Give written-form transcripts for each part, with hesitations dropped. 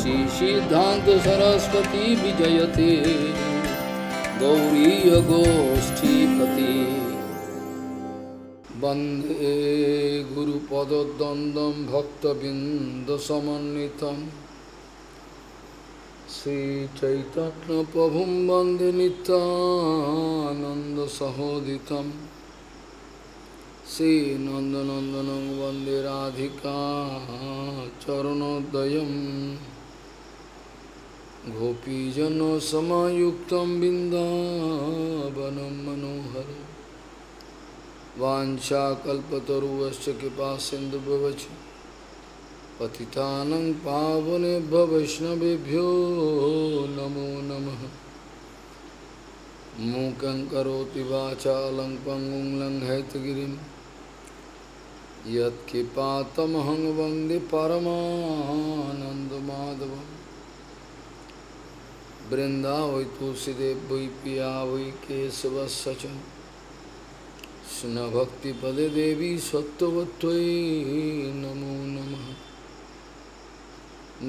श्री सिद्धांत सरस्वती विजयते गौरीय गोष्ठीपति वंदे गुरुपदद्वन्द्वं भक्तबिंदसमन्वितं श्री चैतन्य प्रभुं वंदे नित्यानंद सहोदितं श्री नंदनंदनं वंदे राधिका चरणोदयं गोपीजन समायुक्तं बिन्दावनं मनोहरं वाञ्छाकल्पतरुश्च कृपासिन्धुभ्यश्च पतितानं पावनेभ्यो वैष्णवेभ्यो नमो नमः। मूकं करोति वाचालं पङ्गुं लङ्घयितगिरिं यत्कृपातमहं वन्दे परमानन्दमाधवम्। वृंदावै तुलसीदेव वै पिया वै केशवस्य च कृष्ण भक्तिपदे देवी सत्त्ववत्त्वयि नमो नमः।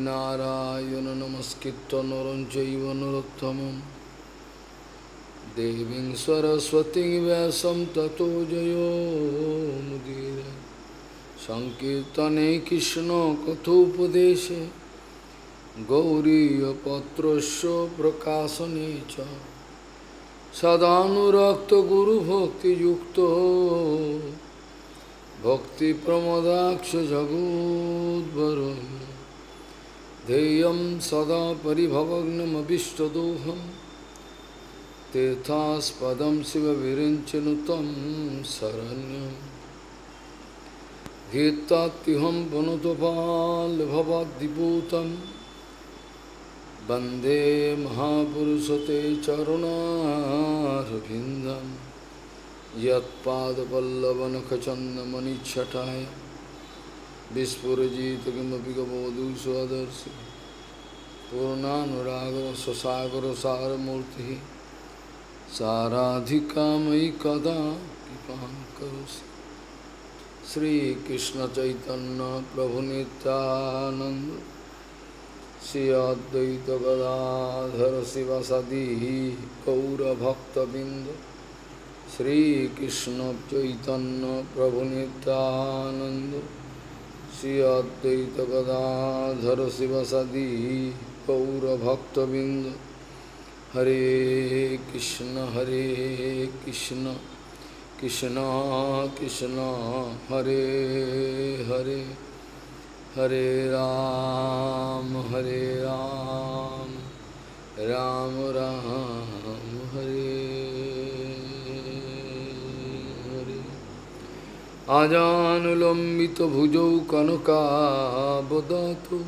नारायण नमस्कृत्य नरं चैव नरोत्तमं देवीं सरस्वतीं व्यासं ततो जयो मुदीरये। संकीर्तने कृष्ण कथोपदेशे गौरीयपत्रस्य प्रकाशने च सदानुरक्त गुरुभक्तियुक्तो भक्तिप्रमदाक्ष जगोद्वरुन् ध्येयं सदा परिभवग्नमभिष्टदोहं तीर्थास्पदं शिवविरिञ्चनुतं शरण्यं गीतात्युहं पुनतपाल्भवाद्दिपूतं वंदे महापुरुषते चरुणारविन्दं यत्पादपल्लवनखचन्दमणिच्छटाय विस्फुरजित किमपि कबोधु स्वदर्शि पूर्णानुरागो स्वसागरसारमूर्तिः साराधिका मयि कदा कृपां करोषि। श्रीकृष्ण चैतन्य प्रभु नित्यानंद श्री अद्वैत गदाधर शिवासादि गौरभक्तबिंद श्रीकृष्ण चैतन्य प्रभु नित्यानंद श्री अद्वैत गदाधर शिवासादि गौरभक्तबिंद। हरे कृष्ण कृष्ण कृष्ण हरे हरे हरे राम राम राम हरे हरे। आजानुलंबित भुजौ कनकाबदातु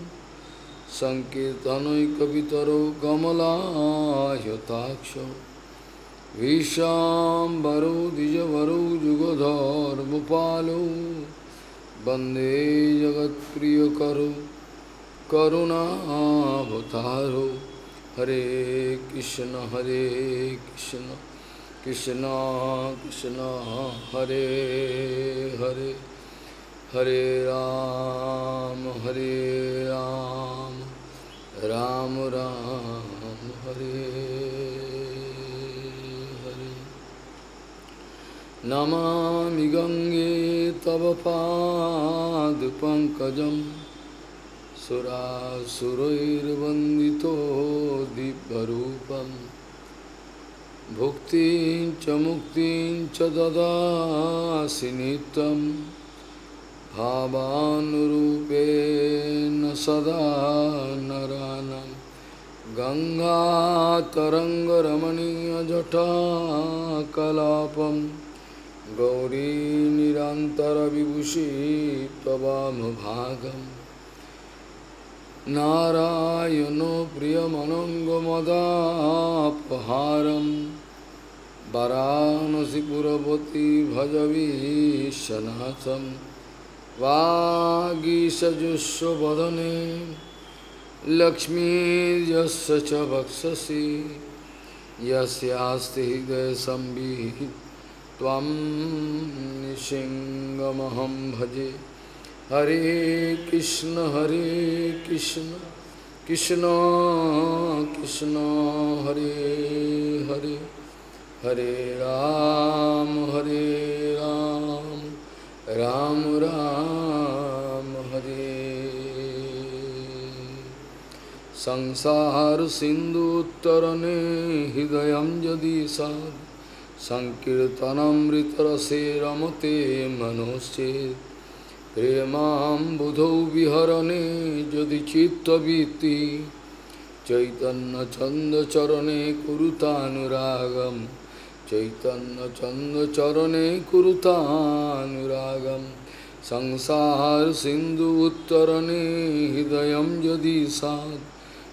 संकीर्तनैकवितरो कमलायताक्षौ विशाम्बरो द्विजवरो जुगधर्मपालो वंदे जगत्प्रियकरो करुणावतारो। हरे कृष्ण कृष्ण कृष्ण हरे हरे हरे राम राम राम हरे हरे। नमामि गंगे तव पादपङ्कजं सुरासुरैर्वन्दितो दिव्यरूपं भुक्तिं च मुक्तिं च ददासि नित्यं भावानुरूपेण सदा नराणां। गङ्गातरङ्गरमणीयजटाकलापं गौरी निरन्तरविभूषी त्ववामभागं। नारायणो प्रियमनङ्गमदापहारं वाराणसीपुरपति भजवीशनाथं। वागीसजुष्वदने लक्ष्मीर्यस्य च वक्षसि यस्यास्ति हृदयसंवित् त्वं निशिङ्गमहं भजे। हरे Krishna Krishna Krishna Hare Hare Hare Ram Ram Ram Hare Sansar Sindhu Tarane Hidayam Jadi Sad Sankirtanamritarase Ramate Manosche Premam Budho Viharane Jadi Chitta Viti Chaitanya Chanda Charane Kurutanuragam Chaitanya Chanda Charane Kurutanuragam Sansar Sindhu Uttarane Hidayam Jadi Sad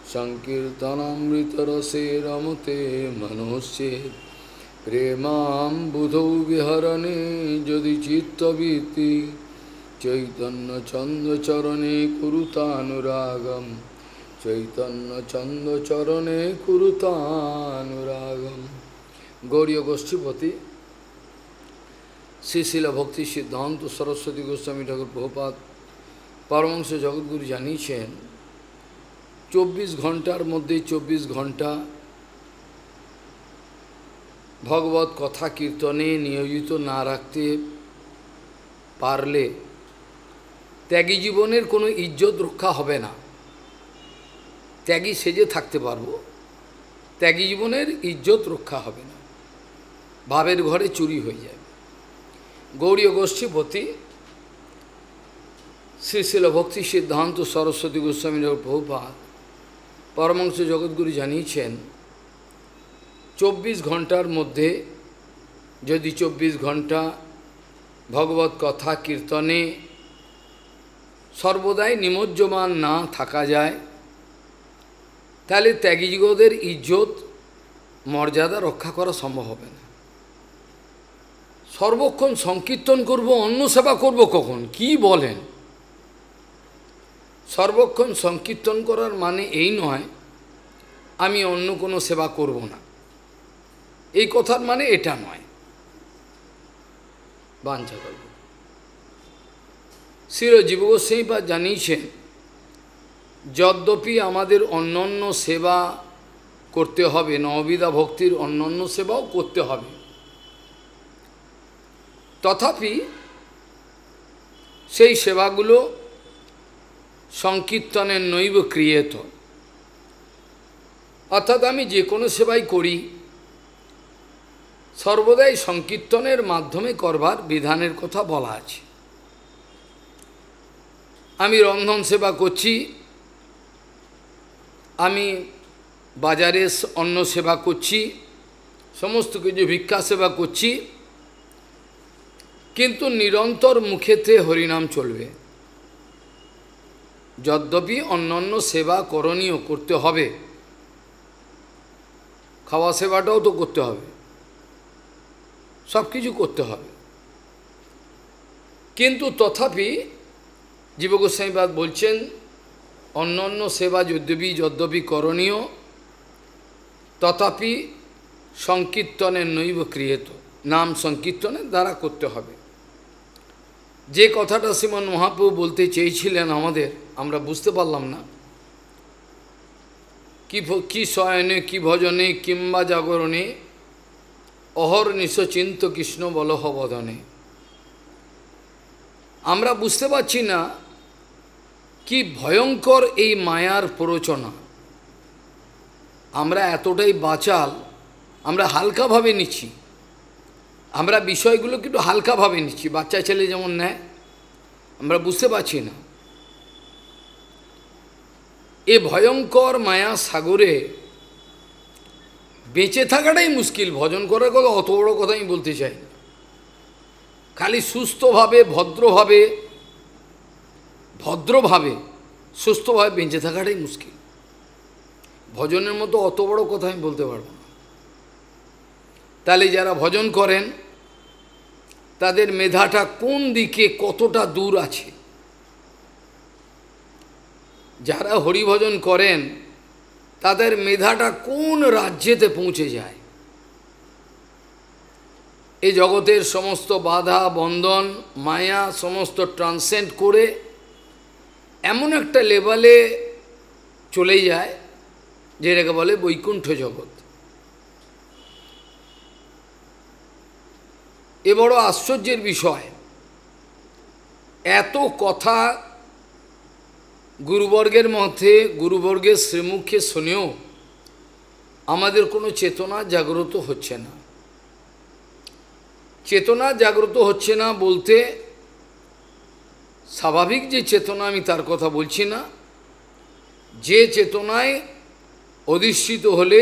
Sankirtanamritarase Ramate Manosche Premam Budho Viharane Jadi Chitta Viti Chaitanya Chanda Charane Kurutanuragam Chaitanya Chanda Charane Kurutanuragam Gauriya Goshtipati Srila Bhakti Siddhanta Saraswati Goswami Thakur Prabhupada Paramahansa Jagadguru জানিয়েছেন 24 ঘন্টার মধ্যে 24 ঘন্টা ভগবত কথা কীর্তনে নিয়োজিত না রাখতে পারলে ত্যাগী জীবনের কোনো ইজ্জত রক্ষা হবে না। ত্যাগী সেজে থাকতে পারবো, ত্যাগী জীবনের ইজ্জত রক্ষা হবে না, ভাবের ঘরে চুরি হয়ে যাবে। গৌড়ীয় গোষ্ঠীপতি শ্রীশিল ভক্তি সিদ্ধান্ত সরস্বতী গোস্বামী প্রভুপাদ পরমাংশ জগৎগুরু জানিয়েছেন 24 ঘন্টার মধ্যে যদি 24 ঘন্টা ভগবত কথা কীর্তনে সর্বদাই নিমজ্জমান না থাকা যায় তাহলে ত্যাগী যুগদের ইজ্জত মর্যাদা রক্ষা করা সম্ভব হবে না। সর্বক্ষণ সংকীর্তন করব, অন্ন সেবা করব কখন? কি বলেন? সর্বক্ষণ সংকীর্তন করার মানে এই নয় আমি অন্য কোনো সেবা করব না, এই কথার মানে এটা নয়। বাঞ্ছা করব। শ্রী জীব গোস্বামীপাদ জানিয়েছেন যদ্যপি আমাদের অন্যান্য সেবা করতে হবে, নববিধা ভক্তির অন্যান্য সেবাও করতে হবে, তথাপি সেই সেবাগুলো সংকীর্তনের নৈব ক্রিয়েত, অর্থাৎ আমি যে কোনো সেবাই করি সর্বদাই সংকীর্তনের মাধ্যমে করবার বিধানের কথা বলা আছে। আমি রন্ধন সেবা করছি, আমি বাজারে অন্ন সেবা করছি, সমস্ত কিছু ভিক্ষা সেবা করছি, কিন্তু নিরন্তর মুখেতে হরিনাম চলবে। যদ্যপি অন্যান্য সেবা করণীয় করতে হবে, খাওয়া সেবাটাও তো করতে হবে, সব কিছু করতে হবে, কিন্তু তথাপি জীব গোস্বামীপাদ বলছেন অন্যান্য সেবা যদ্যপি করণীয় তথাপি সংকীর্তনের নৈব ক্রিয়েত, নাম সংকীর্তনের দ্বারা করতে হবে। যে কথাটা শ্রীমন মহাপ্রভু বলতে চেয়েছিলেন আমাদের, আমরা বুঝতে পারলাম না। কি শয়নে কি ভজনে কিংবা জাগরণে অহর্নিশ চিন্ত কৃষ্ণ বলহ বদনে। আমরা বুঝতে পারছি না কি ভয়ঙ্কর এই মায়ার প্ররোচনা। আমরা এতটাই বাচাল, আমরা হালকাভাবে নিচ্ছি, আমরা বিষয়গুলোকে একটু হালকাভাবে নিচ্ছি, বাচ্চা ছেলে যেমন নেয়, আমরা বুঝতে পারছি না। এ ভয়ঙ্কর মায়া সাগরে বেঁচে থাকাটাই মুশকিল। ভজন করার কথা অত বড় কথা আমি বলতে চাই না, খালি সুস্থভাবে ভদ্রভাবে সুস্থভাবে বেঁচে থাকাটাই মুশকিল। ভজনের মতো অত বড় কথা আমি বলতে পারব না। তাহলে যারা ভজন করেন তাদের মেধাটা কোন দিকে কতটা দূর আছে, যারা হরিভজন করেন তাদের মেধাটা কোন রাজ্যেতে পৌঁছে যায়। এই জগতের সমস্ত বাধা বন্ধন মায়া সমস্ত ট্রান্সেন্ড করে এমন একটা লেভেলে চলে যায়, যেটাকে বলে বৈকুণ্ঠ জগৎ। এ বড় আশ্চর্যের বিষয়, এত কথা গুরুবর্গের মধ্যে, গুরুবর্গের শ্রীমুখে শুনেও আমাদের কোনো চেতনা জাগ্রত হচ্ছে না। চেতনা জাগ্রত হচ্ছে না বলতে স্বাভাবিক যে চেতনা, আমি তার কথা বলছি না, যে চেতনায় অধিষ্ঠিত হলে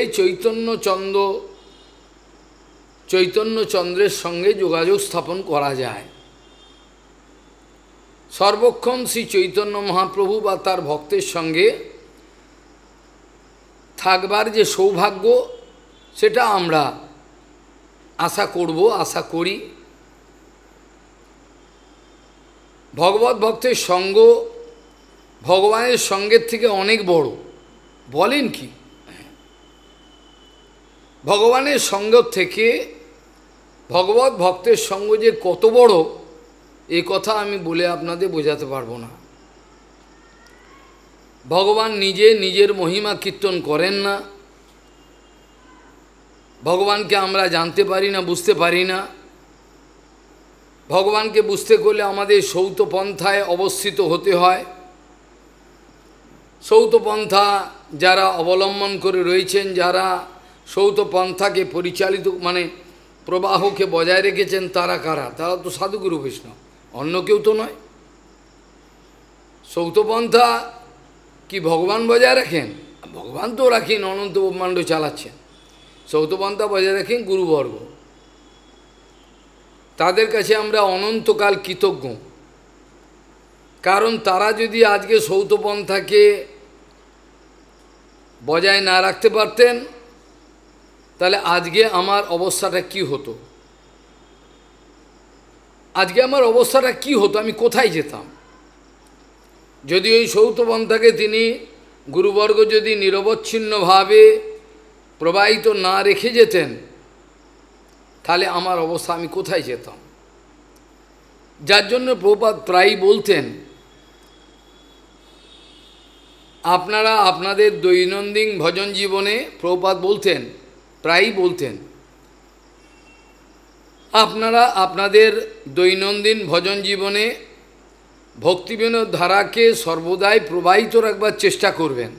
চৈতন্যচন্দ্রের সঙ্গে যোগাযোগ স্থাপন করা যায়। সর্বক্ষণ শ্রী চৈতন্য মহাপ্রভু বা তার ভক্তের সঙ্গে থাকবার যে সৌভাগ্য, সেটা আমরা আশা করব, আশা করি। ভগবত ভক্তের সঙ্গ ভগবানের সঙ্গের থেকে অনেক বড়। বলেন কি? ভগবানের সঙ্গ থেকে ভগবত ভক্তের সঙ্গ যে কত বড়, এই কথা আমি বলে আপনাদের বোঝাতে পারবো না। ভগবান নিজে নিজের মহিমা কীর্তন করেন না, ভগবানকে আমরা জানতে পারি না, বুঝতে পারি না। ভগবানকে বুঝতে গেলে আমাদের সৌতপন্থায় অবস্থিত হতে হয়। সৌতপন্থা যারা অবলম্বন করে রয়েছেন, যারা সৌতপন্থাকে পরিচালিত মানে প্রবাহকে বজায় রেখেছেন, তারা কারা? তারা তো সাধুগুরু বৈষ্ণব, অন্য কেউ তো নয়। সৌতপন্থা কি ভগবান বজায় রাখেন? ভগবান তো রাখেন, অনন্ত ব্রহ্মাণ্ড চালাচ্ছেন। সৌতপন্থা বজায় রাখেন গুরুবর্গ। তাদের কাছে আমরা অনন্তকাল কৃতজ্ঞ, কারণ তারা যদি আজকে সৌতপন্থাকে বজায় না রাখতে পারতেন, তাহলে আজকে আমার অবস্থাটা কি হতো? আজকে আমার অবস্থাটা কি হতো? আমি কোথায় যেতাম? যদি ওই সৌতপন্থাকে তিনি গুরুবর্গ যদি নিরবচ্ছিন্নভাবে প্রবাহিত না রেখে যেতেন, তাহলে আমার অবস্থা আমি কোথায় যেতাম? যার জন্য প্রভুপাদ প্রায়ই বলতেন, আপনারা আপনাদের দৈনন্দিন ভজন জীবনে, প্রভুপাদ বলতেন, প্রায়ই বলতেন, আপনারা আপনাদের দৈনন্দিন ভজন জীবনে ভক্তিবিনোদ ধারাকে সর্বদাই প্রবাহিত রাখবার চেষ্টা করবেন।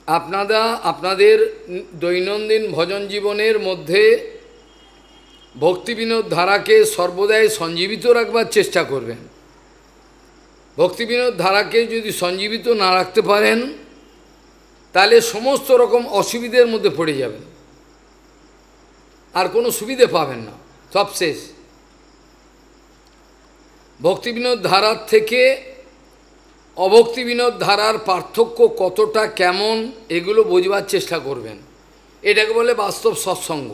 আপনারা আপনাদের দৈনন্দিন ভজন জীবনের মধ্যে ভক্তিবিনোদ ধারাকে সর্বদাই সঞ্জীবিত রাখবার চেষ্টা করবেন। ভক্তিবিনোদ ধারাকে যদি সঞ্জীবিত না রাখতে পারেন, তাহলে সমস্ত রকম অসুবিধার মধ্যে পড়ে যাবেন, আর কোনো সুবিধে পাবেন না, সব শেষ। ভক্তিবিনোদ ধারার থেকে অভক্তিবিনোদ ধারার পার্থক্য কতটা, কেমন, এগুলো বোঝবার চেষ্টা করবেন। এটাকে বলে বাস্তব সৎসঙ্গ।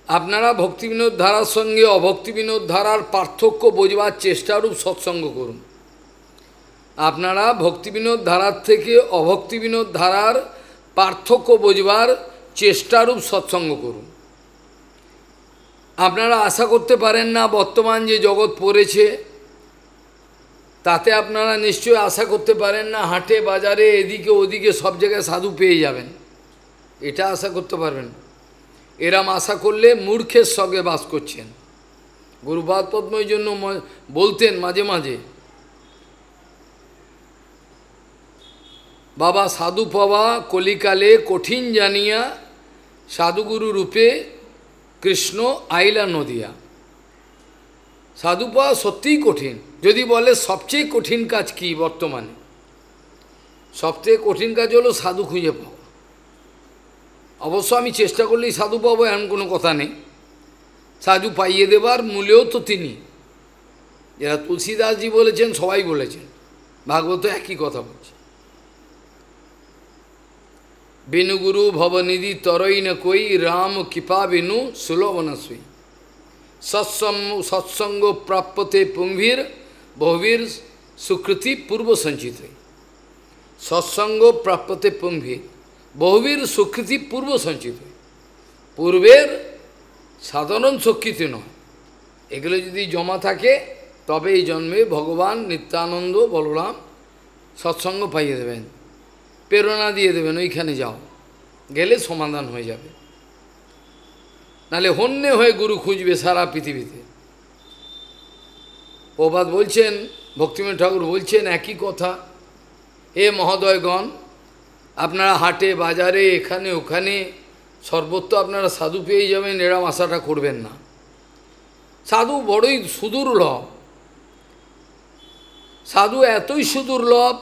আপনারা ভক্তিবিনোদ ধারার সঙ্গে অভক্তিবিনোদ ধারার পার্থক্য বোঝবার চেষ্টারূপ সৎসঙ্গ করুন। আপনারা ভক্তিবিনোদ ধারার থেকে অভক্তিবিনোদ ধারার পার্থক্য বোঝবার চেষ্টারূপ সৎসঙ্গ করুন। আপনারা আশা করতে পারেন না, বর্তমান যে জগৎ পড়েছে তাতে আপনারা নিশ্চয় আশা করতে পারেন না হাটে বাজারে এদিকে ওদিকে সব জায়গায় সাধু পেয়ে যাবেন, এটা আশা করতে পারবেন না। এরম আশা করলে মূর্খের সঙ্গে বাস করছেন। গুরুপাদ পদ্ম এই জন্য বলতেন মাঝে মাঝে, বাবা সাধু পাওয়া কলিকালে কঠিন জানিয়া, সাধুগুরু রূপে কৃষ্ণ আইলা নদিয়া। সাধু পাওয়া সত্যিই কঠিন। যদি বলে সবচেয়ে কঠিন কাজ কি বর্তমানে, সবচেয়ে কঠিন কাজ হলো সাধু খুঁজে পাওয়া। অবশ্য আমি চেষ্টা করলেই সাধু পাবো এমন কোনো কথা নেই, সাধু পাইয়ে দেবার মূলেও তো তিনি। যারা তুলসীদাসজি বলেছেন, সবাই বলেছেন, ভাগবত একই কথা বলছে। বেনুগুরু ভবনিধি তরই ন কই, রাম কৃপা বেনু সুলভনা সুই। সৎসঙ্গ প্রাপ্যতে পুঙ্গভীর বহুবীর সুকৃতি পূর্ব সঞ্চিত। সৎসঙ্গ প্রাপ্যতে পুঙ্গভীর বহুবীর সুকৃতি পূর্ব সঞ্চিত। পূর্বের সাধারণ স্বীকৃতি নয়, এগুলো যদি জমা থাকে তবে এই জন্মে ভগবান নিত্যানন্দ বলরাম সৎসঙ্গ পাইয়ে দেবেন, প্রেরণা দিয়ে দেবেন, ওইখানে যাও, গেলে সমাধান হয়ে যাবে। নাহলে হন্যে হয়ে গুরু খুঁজবে সারা পৃথিবীতে। প্রভাত বলছেন, ভক্তিময় ঠাকুর বলছেন একই কথা, এ মহোদয়গণ, আপনারা হাটে বাজারে এখানে ওখানে সর্বত্র আপনারা সাধু পেয়ে যাবেন, এরম আশাটা করবেন না। সাধু বড়ই সুদুর্লভ, সাধু এতই সুদুর্লভ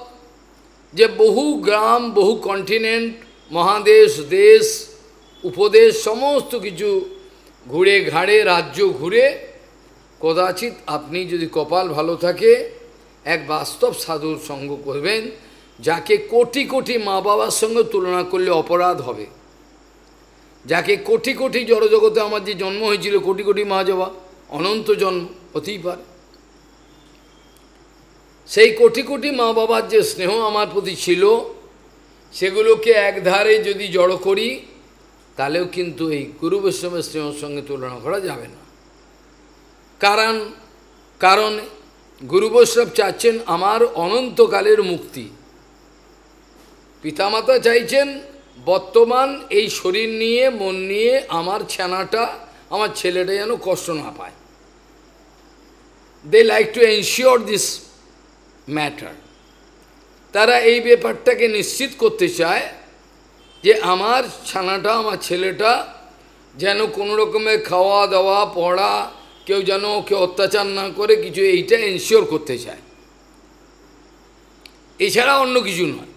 যে বহু গ্রাম, বহু কন্টিনেন্ট, মহাদেশ, দেশ, উপদেশ সমস্ত কিছু ঘুরে ঘাড়ে, রাজ্য ঘুরে কদাচিৎ আপনি যদি কপাল ভালো থাকে এক বাস্তব সাধুর সঙ্গ করবেন, যাকে কোটি কোটি মা বাবার সঙ্গে তুলনা করলে অপরাধ হবে, যাকে কোটি কোটি জড়জগতে আমার যে জন্ম হয়েছিল, কোটি কোটি মা যাওয়া অনন্ত জন্ম হতেই পারে, সেই কোটি কোটি মা বাবার যে স্নেহ আমার প্রতি ছিল, সেগুলোকে একধারে যদি জড়ো করি, তাহলেও কিন্তু এই গুরু বৈষ্ণবের স্নেহের সঙ্গে তুলনা করা যাবে না। কারণ গুরু বৈষ্ণব চাচ্ছেন আমার অনন্তকালের মুক্তি। পিতামাতা চাইছেন বর্তমান এই শরীর নিয়ে, মন নিয়ে আমার ছানাটা, আমার ছেলেটা যেন কষ্ট না পায়। They like to ensure this matter. তারা এই ব্যাপারটাকে নিশ্চিত করতে চায় যে আমার ছানাটা, আমার ছেলেটা যেন কোনো রকমের খাওয়া দাওয়া, পড়া, কেউ যেন ওকে অত্যাচার না করে, কিছু এইটা এনশিওর করতে চায়, এছাড়া অন্য কিছু নয়।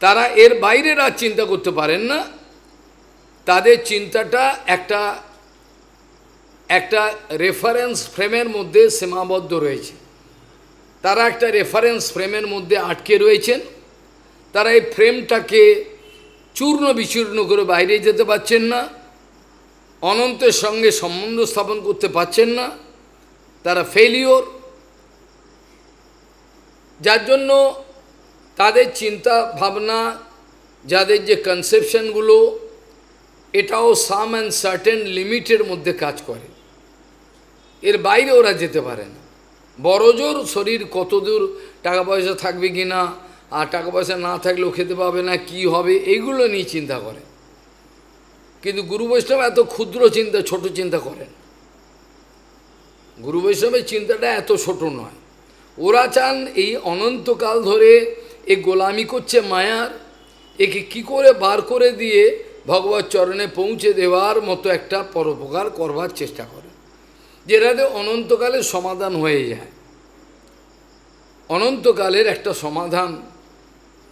তারা এর বাইরে আর চিন্তা করতে পারেন না। তাদের চিন্তাটা একটা রেফারেন্স ফ্রেমের মধ্যে সীমাবদ্ধ রয়েছে। তারা একটা রেফারেন্স ফ্রেমের মধ্যে আটকে রয়েছেন। তারা এই ফ্রেমটাকে চূর্ণ বিচূর্ণ করে বাইরে যেতে পারছেন না, অনন্তের সঙ্গে সম্বন্ধ স্থাপন করতে পারছেন না। তারা ফেলিওর, যার জন্য তাদের চিন্তা ভাবনা, যাদের যে কনসেপশনগুলো, এটাও সাম অ্যান্ড সার্টেন লিমিটের মধ্যে কাজ করে, এর বাইরে ওরা যেতে পারে না। বড়জোর শরীর কত দূর, টাকা পয়সা থাকবে কি না, আর টাকা পয়সা না থাকলেও খেতে পাবে না, কি হবে, এইগুলো নিয়ে চিন্তা করে। কিন্তু গুরু বৈষ্ণব এত ক্ষুদ্র চিন্তা, ছোট চিন্তা করেন। গুরু বৈষ্ণবের চিন্তাটা এত ছোট নয়। ওরা চান এই অনন্তকাল ধরে এ গোলামি করছে মায়ার, একে কি করে বার করে দিয়ে ভগবত চরণে পৌঁছে দেওয়ার মতো একটা পরোপকার করবার চেষ্টা করে, যেটাতে অনন্তকালের সমাধান হয়ে যায়, অনন্তকালের একটা সমাধান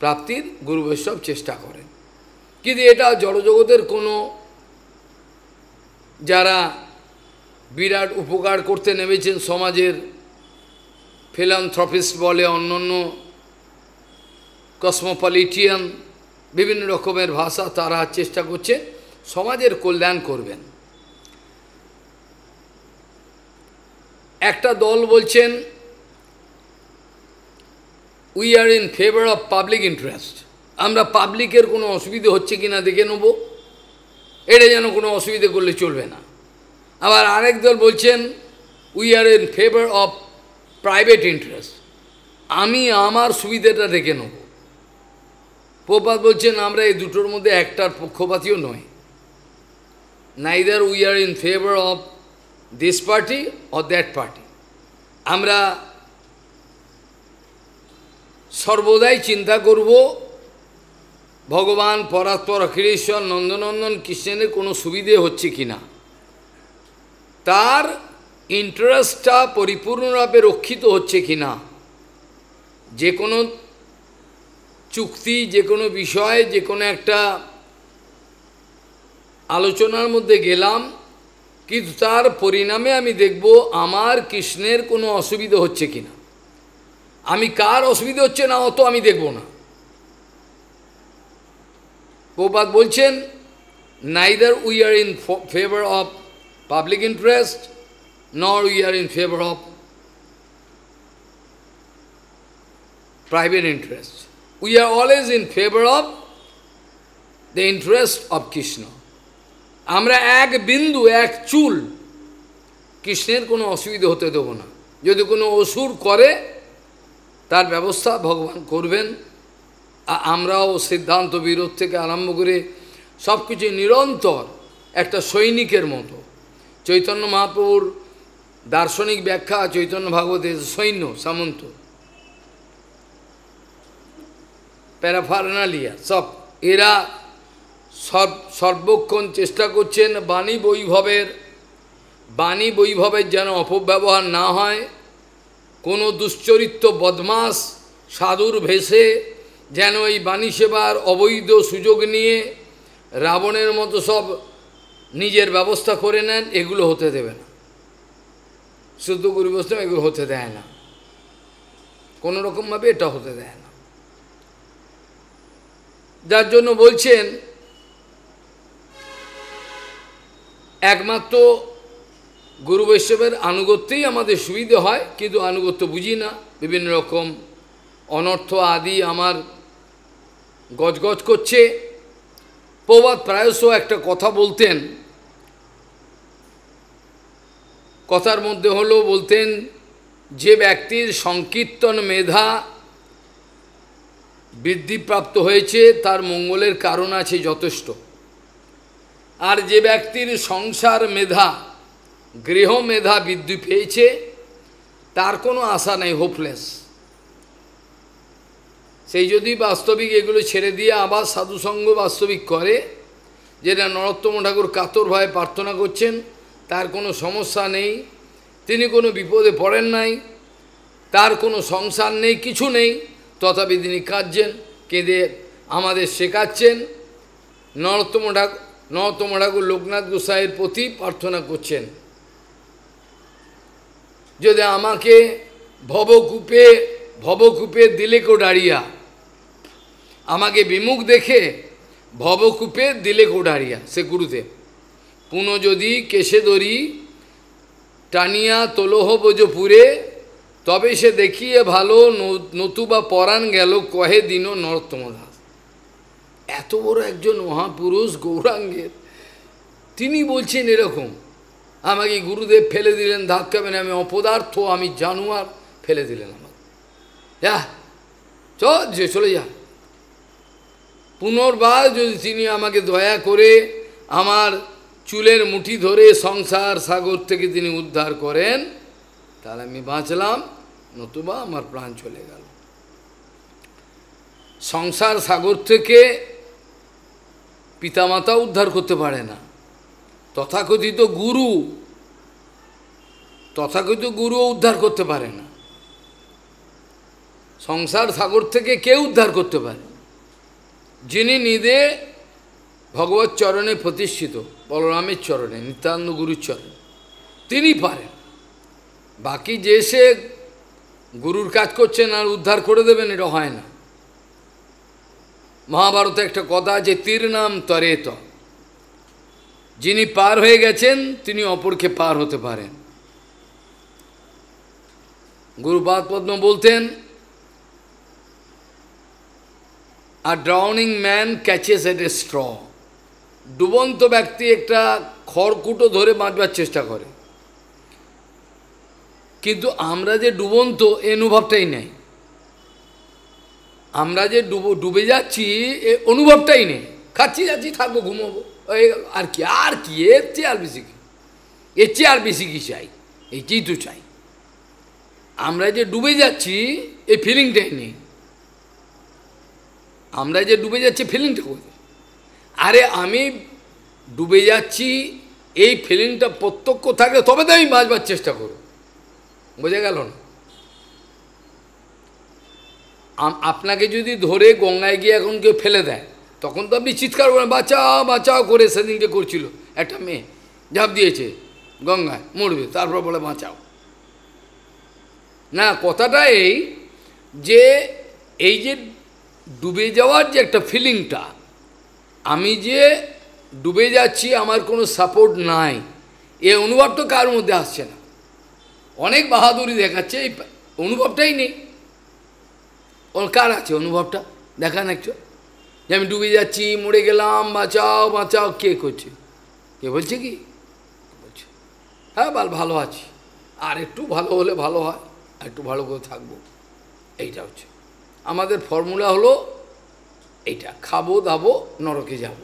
প্রাপ্তির গুরু বৈষ্ণব চেষ্টা করেন। কিন্তু এটা জড়জগতের কোনো, যারা বিরাট উপকার করতে নেমেছেন সমাজের, ফিলান্থ্রপিস্ট বলে, অন্যান্য কসমোপলিটিয়ান, বিভিন্ন রকমের ভাষা, তারা চেষ্টা করছে সমাজের কল্যাণ করবেন। একটা দল বলছেন we are in favour of public interest, আমরা পাবলিকের কোনো অসুবিধে হচ্ছে কিনা দেখে নেব, এটা যেন কোনো অসুবিধে করলে চলবে না। আবার আরেক দল বলছেন we are in favour of private interest, আমি আমার সুবিধাটা দেখে নেব। প্রপাত বলছেন আমরা এই দুটোর মধ্যে একটার পক্ষপাতীয় নয়, neither we are in favour of this party or that party. আমরা সর্বদাই চিন্তা করব ভগবান পরাৎপর অখিলেশ্বর নন্দনন্দন কৃষ্ণের কোনো সুবিধে হচ্ছে কিনা, তার ইন্টারেস্টটা পরিপূর্ণভাবে রক্ষিত হচ্ছে কিনা। যে কোনো চুক্তি, যে কোনো বিষয়, যে কোনো একটা আলোচনার মধ্যে গেলাম, কিন্তু তার পরিণামে আমি দেখব আমার কৃষ্ণের কোনো অসুবিধা হচ্ছে কিনা। আমি কার অসুবিধা হচ্ছে না অত আমি দেখব না। প্রপাত বলছেন neither we are in favour of public interest nor we are in favour of private interest, we are always in favour of the interest of Krishna. আমরা এক বিন্দু, এক চুল কৃষ্ণের কোনো অসুবিধা হতে দেব না। যদি কোনো অসুর করে তার ব্যবস্থা ভগবান করবেন। আমরাও সিদ্ধান্ত বিরোধ থেকে আরম্ভ করে সব কিছু নিরন্তর একটা সৈনিকের মতো। চৈতন্য মহাপ্রভুর দার্শনিক ব্যাখ্যা চৈতন্য ভাগবতের সৈন্য সামন্ত প্যারাফার্নালিয়া সব এরা সর্বক্ষণ চেষ্টা করছেন বাণী বৈভবের যেন অপব্যবহার না হয়, কোনো দুশ্চরিত্র বদমাস সাধুর ভেষে যেন এই বাণী সেবার অবৈধ সুযোগ নিয়ে রাবণের মতো সব নিজের ব্যবস্থা করে নেন, এগুলো হতে দেবে না। শুদ্ধ গুরু বৈষ্ণব এগুলো হতে দেয় না, কোনো রকমভাবে এটা হতে দেয় না। যার জন্য বলছেন একমাত্র গুরু বৈষ্ণবের আনুগত্যেই আমাদের সুবিধে হয়, কিন্তু আনুগত্য বুঝি না, বিভিন্ন রকম অনর্থ আদি আমার গজগজ করছে। প্রবাদ প্রায়শ একটা কথা বলতেন, কথার মধ্যে বলতেন যে ব্যক্তির সংকীর্তন মেধা বৃদ্ধিপ্রাপ্ত হয়েছে তার মঙ্গলের কারণ আছে যথেষ্ট, আর যে ব্যক্তির সংসার মেধা গৃহ মেধা বৃদ্ধি পেয়েছে তার কোনো আশা নেই, হোপলেস। সেই যদি বাস্তবিক এগুলো ছেড়ে দিয়ে আবার সাধুসঙ্গ বাস্তবিক করে, যেটা নরোত্তম ঠাকুর কাতরভাবে প্রার্থনা করছেন, তার কোনো সমস্যা নেই, তিনি কোনো বিপদে পড়েন নাই, তার কোনো সংসার নেই, কিছু নেই, তথাপি তিনি কাঁদছেন, কেঁদে আমাদের শেখাচ্ছেন। নরোত্তম ঠাকুর লোকনাথ গোসাইয়ের প্রতি প্রার্থনা করছেন, যদি আমাকে ভবকূপে দিলে কো ডাড়িয়া, আমাকে বিমুখ দেখে ভবকূপে দিলে কো ডাড়িয়া, সে গুরুদেব পুনঃ যদি কেশে দড়ি টানিয়া তোলহ বোজপুরে, তবে সে দেখিয়ে ভালো নতুবা পরাণ গেল কহে দিন নরোত্তম দাস। এত বড় একজন মহাপুরুষ গৌরাঙ্গের, তিনি বলছেন এরকম, আমাকে গুরুদেব ফেলে দিলেন, ধাক্কা মেরে, আমি অপদার্থ, আমি জানোয়ার, ফেলে দিলেন আমাকে, যা চলে যা। পুনর্বার যদি তিনি আমাকে দয়া করে আমার চুলের মুঠি ধরে সংসার সাগর থেকে তিনি উদ্ধার করেন, তাহলে আমি বাঁচলাম, নতুবা আমার প্রাণ চলে গেল। সংসার সাগর থেকে পিতামাতা উদ্ধার করতে পারে না, তথাকথিত গুরু উদ্ধার করতে পারে না। সংসার সাগর থেকে কে উদ্ধার করতে পারে? যিনি নিজে ভগবত চরণে প্রতিষ্ঠিত, বলরামের চরণে, নিত্যানন্দ গুরুর চরণে, তিনি পারেন। বাকি যে সে গুরুর কাজ করছেন আর উদ্ধার করে দেবেন, এটা হয় না। মহাভারতে একটা কথা আছে, তীর নাম তরেত, যিনি পার হয়ে গেছেন তিনি অপরকে পার হতে পারেন। গুরুপাদ পদ্ম বলতেন, a drowning man catches at a straw, ডুবন্ত ব্যক্তি একটা খড়কুটো ধরে বাঁচবার চেষ্টা করে, কিন্তু আমরা যে ডুবন্ত এ অনুভবটাই নেই, আমরা যে ডুবে যাচ্ছি এ অনুভবটাই নেই, খাচ্ছি যাচ্ছি থাকবো ঘুমোবো হয়ে গেল, আর কি এর চেয়ে আর বেশি কি চাই, এইটাই তো চাই। আমরা যে ডুবে যাচ্ছি এই ফিলিংটাই নেই, আমরা যে ডুবে যাচ্ছি ফিলিংটা করি, আরে আমি ডুবে যাচ্ছি এই ফিলিংটা প্রত্যক্ষ থাকলে তবে তো আমি বাঁচবার চেষ্টা করব, বোঝা গেল না? আপনাকে যদি ধরে গঙ্গায় গিয়ে এখন কেউ ফেলে দেয়, তখন তো আপনি চিৎকার করেন বাঁচাও বাঁচাও করে, সেদিনকে করছিল একটা মেয়ে, ঝাঁপ দিয়েছে গঙ্গায়, মরবে, তারপর বলে বাঁচাও। না, কথাটা এই যে ডুবে যাওয়ার যে একটা ফিলিংটা, আমি যে ডুবে যাচ্ছি আমার কোনো সাপোর্ট নাই, এ অনুভবটা কার মধ্যে আসছে না। অনেক বাহাদুরি দেখাচ্ছে, এই অনুভবটাই নেই। ওর কার আছে অনুভবটা? দেখান একটু, যে আমি ডুবে যাচ্ছি, মরে গেলাম, বাঁচাও বাঁচাও, কে করছে? কে বলছে? কি বলছে? হ্যাঁ ভালো আছি, আর একটু ভালো হলে ভালো হয়, একটু ভালো করে থাকবো, এইটা হচ্ছে আমাদের ফর্মুলা। হলো এইটা, খাবো দাবো নরকে যাব।